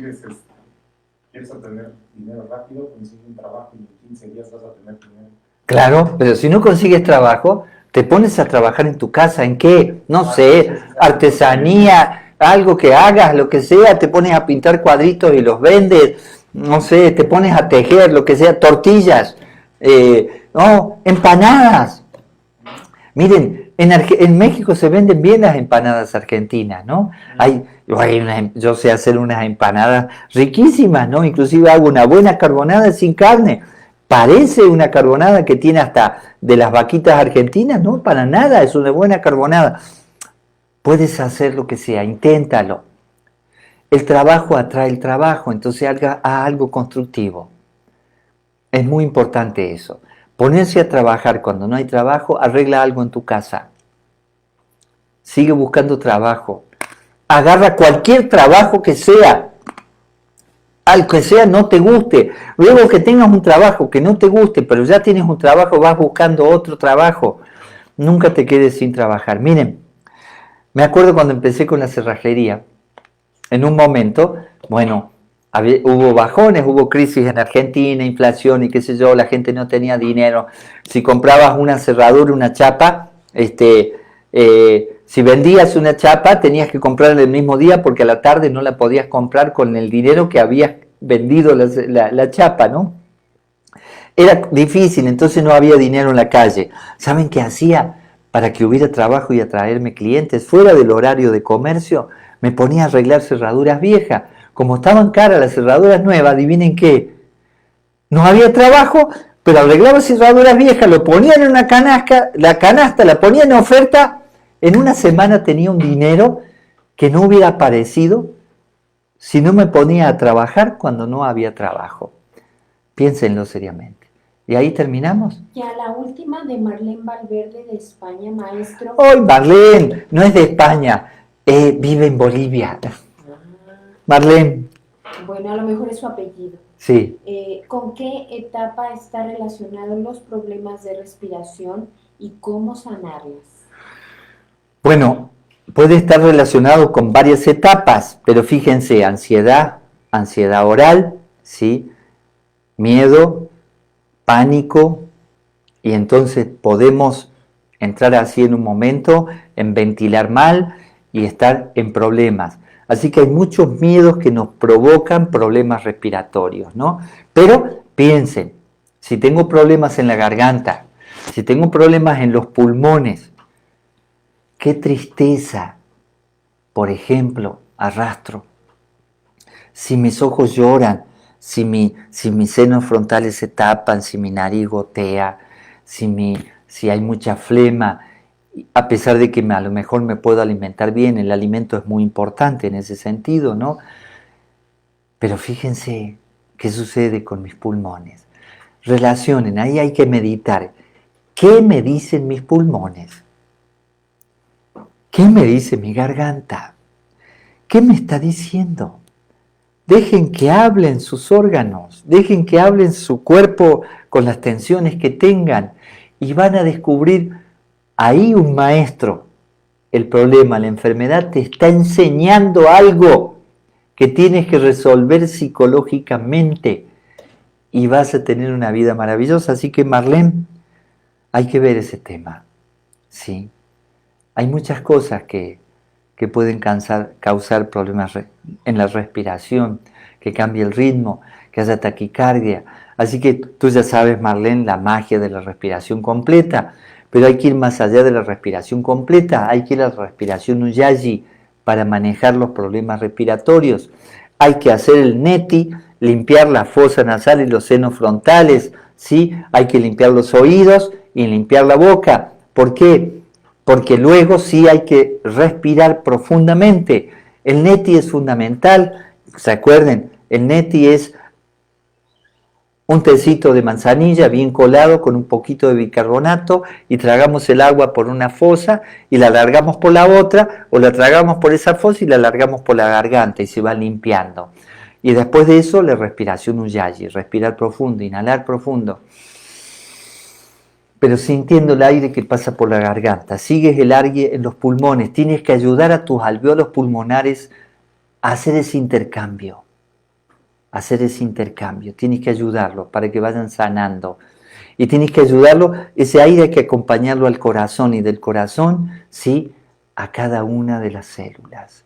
quieres obtener dinero rápido, consigue un trabajo y en 15 días vas a tener dinero. Claro, pero si no consigues trabajo, te pones a trabajar en tu casa. ¿En qué? No sé, artesanía, algo que hagas, lo que sea, te pones a pintar cuadritos y los vendes, no sé, te pones a tejer, lo que sea, tortillas, empanadas. Miren, en México se venden bien las empanadas argentinas, ¿no? Yo sé hacer unas empanadas riquísimas, ¿no? Inclusive hago una buena carbonada sin carne. Parece una carbonada que tiene hasta de las vaquitas argentinas, no, para nada, es una buena carbonada. Puedes hacer lo que sea, inténtalo. El trabajo atrae el trabajo, entonces haga algo constructivo. Es muy importante eso. Ponerse a trabajar cuando no hay trabajo, arregla algo en tu casa. Sigue buscando trabajo. Agarra cualquier trabajo que sea. Al que sea no te guste. Luego que tengas un trabajo que no te guste, pero ya tienes un trabajo, vas buscando otro trabajo. Nunca te quedes sin trabajar. Miren, me acuerdo cuando empecé con la cerrajería. En un momento, hubo bajones, hubo crisis en Argentina, inflación y qué sé yo, la gente no tenía dinero. Si comprabas una cerradura, una chapa, Si vendías una chapa, tenías que comprarla el mismo día porque a la tarde no la podías comprar con el dinero que habías vendido la chapa, ¿no? Era difícil, entonces no había dinero en la calle. ¿Saben qué hacía para que hubiera trabajo y atraerme clientes? Fuera del horario de comercio, me ponía a arreglar cerraduras viejas. Como estaban caras las cerraduras nuevas, adivinen qué, no había trabajo, pero arreglaba cerraduras viejas, lo ponían en una canasta, la canasta la ponía en oferta, en una semana tenía un dinero que no hubiera aparecido si no me ponía a trabajar cuando no había trabajo. Piénsenlo seriamente. ¿Y ahí terminamos? Ya la última de Marlene Valverde de España, maestro. Hoy Marlene, no es de España, vive en Bolivia. Marlene. Bueno, a lo mejor es su apellido. Sí. ¿Con qué etapa está relacionados los problemas de respiración y cómo sanarlas? Bueno, puede estar relacionado con varias etapas, pero fíjense, ansiedad oral, ¿sí? Miedo, pánico, y entonces podemos entrar así en un momento, en ventilar mal y estar en problemas. Así que hay muchos miedos que nos provocan problemas respiratorios, ¿no? Pero piensen, si tengo problemas en la garganta, si tengo problemas en los pulmones, qué tristeza, por ejemplo, arrastro. Si mis ojos lloran, si mis senos frontales se tapan, si mi nariz gotea, si hay mucha flema, a pesar de que a lo mejor me puedo alimentar bien, el alimento es muy importante en ese sentido, ¿no? Pero fíjense qué sucede con mis pulmones. Relacionen, ahí hay que meditar. ¿Qué me dicen mis pulmones? ¿Qué me dice mi garganta? ¿Qué me está diciendo? Dejen que hablen sus órganos, dejen que hablen su cuerpo con las tensiones que tengan y van a descubrir ahí un maestro. El problema, la enfermedad te está enseñando algo que tienes que resolver psicológicamente y vas a tener una vida maravillosa. Así que Marlene, hay que ver ese tema, ¿sí? Hay muchas cosas que pueden causar problemas en la respiración, que cambie el ritmo, que haya taquicardia. Así que tú ya sabes, Marlene, la magia de la respiración completa, pero hay que ir más allá de la respiración completa, hay que ir a la respiración Ujjayi para manejar los problemas respiratorios. Hay que hacer el neti, limpiar la fosa nasal y los senos frontales, ¿sí? Hay que limpiar los oídos y limpiar la boca. ¿Por qué? Porque luego sí hay que respirar profundamente. El neti es fundamental. ¿Se acuerden? El neti es un tecito de manzanilla bien colado con un poquito de bicarbonato y tragamos el agua por una fosa y la largamos por la otra o la tragamos por esa fosa y la largamos por la garganta y se va limpiando. Y después de eso la respiración Ujjayi, respirar profundo, inhalar profundo, pero sintiendo el aire que pasa por la garganta. Sigues el aire en los pulmones, tienes que ayudar a tus alvéolos pulmonares a hacer ese intercambio. Tienes que ayudarlos para que vayan sanando. Y tienes que ayudarlo, ese aire hay que acompañarlo al corazón y del corazón, sí, a cada una de las células.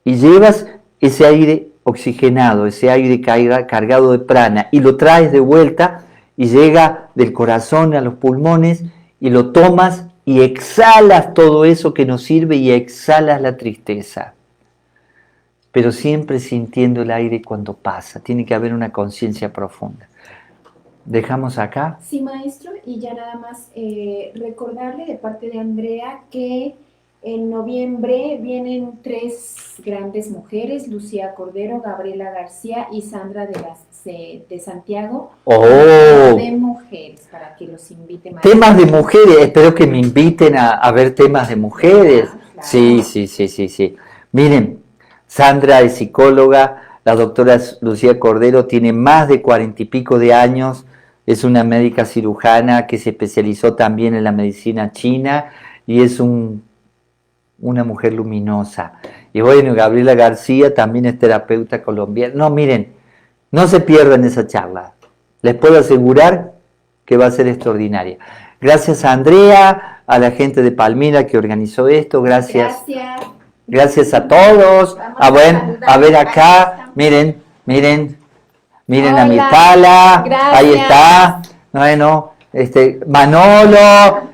Y llevas ese aire oxigenado, ese aire cargado de prana y lo traes de vuelta y llega del corazón a los pulmones y lo tomas y exhalas todo eso que nos sirve y exhalas la tristeza. Pero siempre sintiendo el aire cuando pasa. Tiene que haber una conciencia profunda. ¿Dejamos acá? Sí, maestro, y ya nada más recordarle de parte de Andrea que en noviembre vienen 3 grandes mujeres, Lucía Cordero, Gabriela García y Sandra de Santiago. De mujeres, para que los invite. Maestro. Temas de mujeres, espero que me inviten a ver temas de mujeres. Claro. Sí. Miren, Sandra es psicóloga, la doctora Lucía Cordero tiene más de 40 y pico de años, es una médica cirujana que se especializó también en la medicina china y es una mujer luminosa. Y bueno, Gabriela García también es terapeuta colombiana. No, miren, no se pierdan esa charla. Les puedo asegurar que va a ser extraordinaria. Gracias a Andrea, a la gente de Palmira que organizó esto, gracias. Gracias. Gracias a todos. Vamos A ver saludar. acá, miren a Hola, Mirtala, ahí gracias. está. Bueno, Manolo,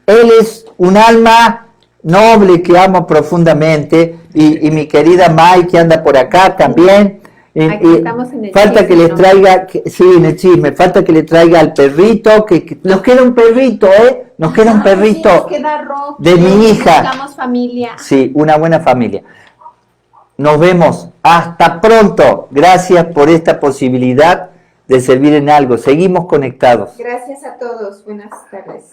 él es un alma noble que amo profundamente, y mi querida Mai que anda por acá también. Aquí estamos en el falta chisme, que les ¿no? traiga, sí, en el chisme, falta que le traiga al perrito, que nos queda un perrito, nos queda un perrito. Sí, nos queda Rocky, de mi hija. Buscamos familia. Sí, una buena familia. Nos vemos. Hasta pronto. Gracias por esta posibilidad de servir en algo. Seguimos conectados. Gracias a todos. Buenas tardes.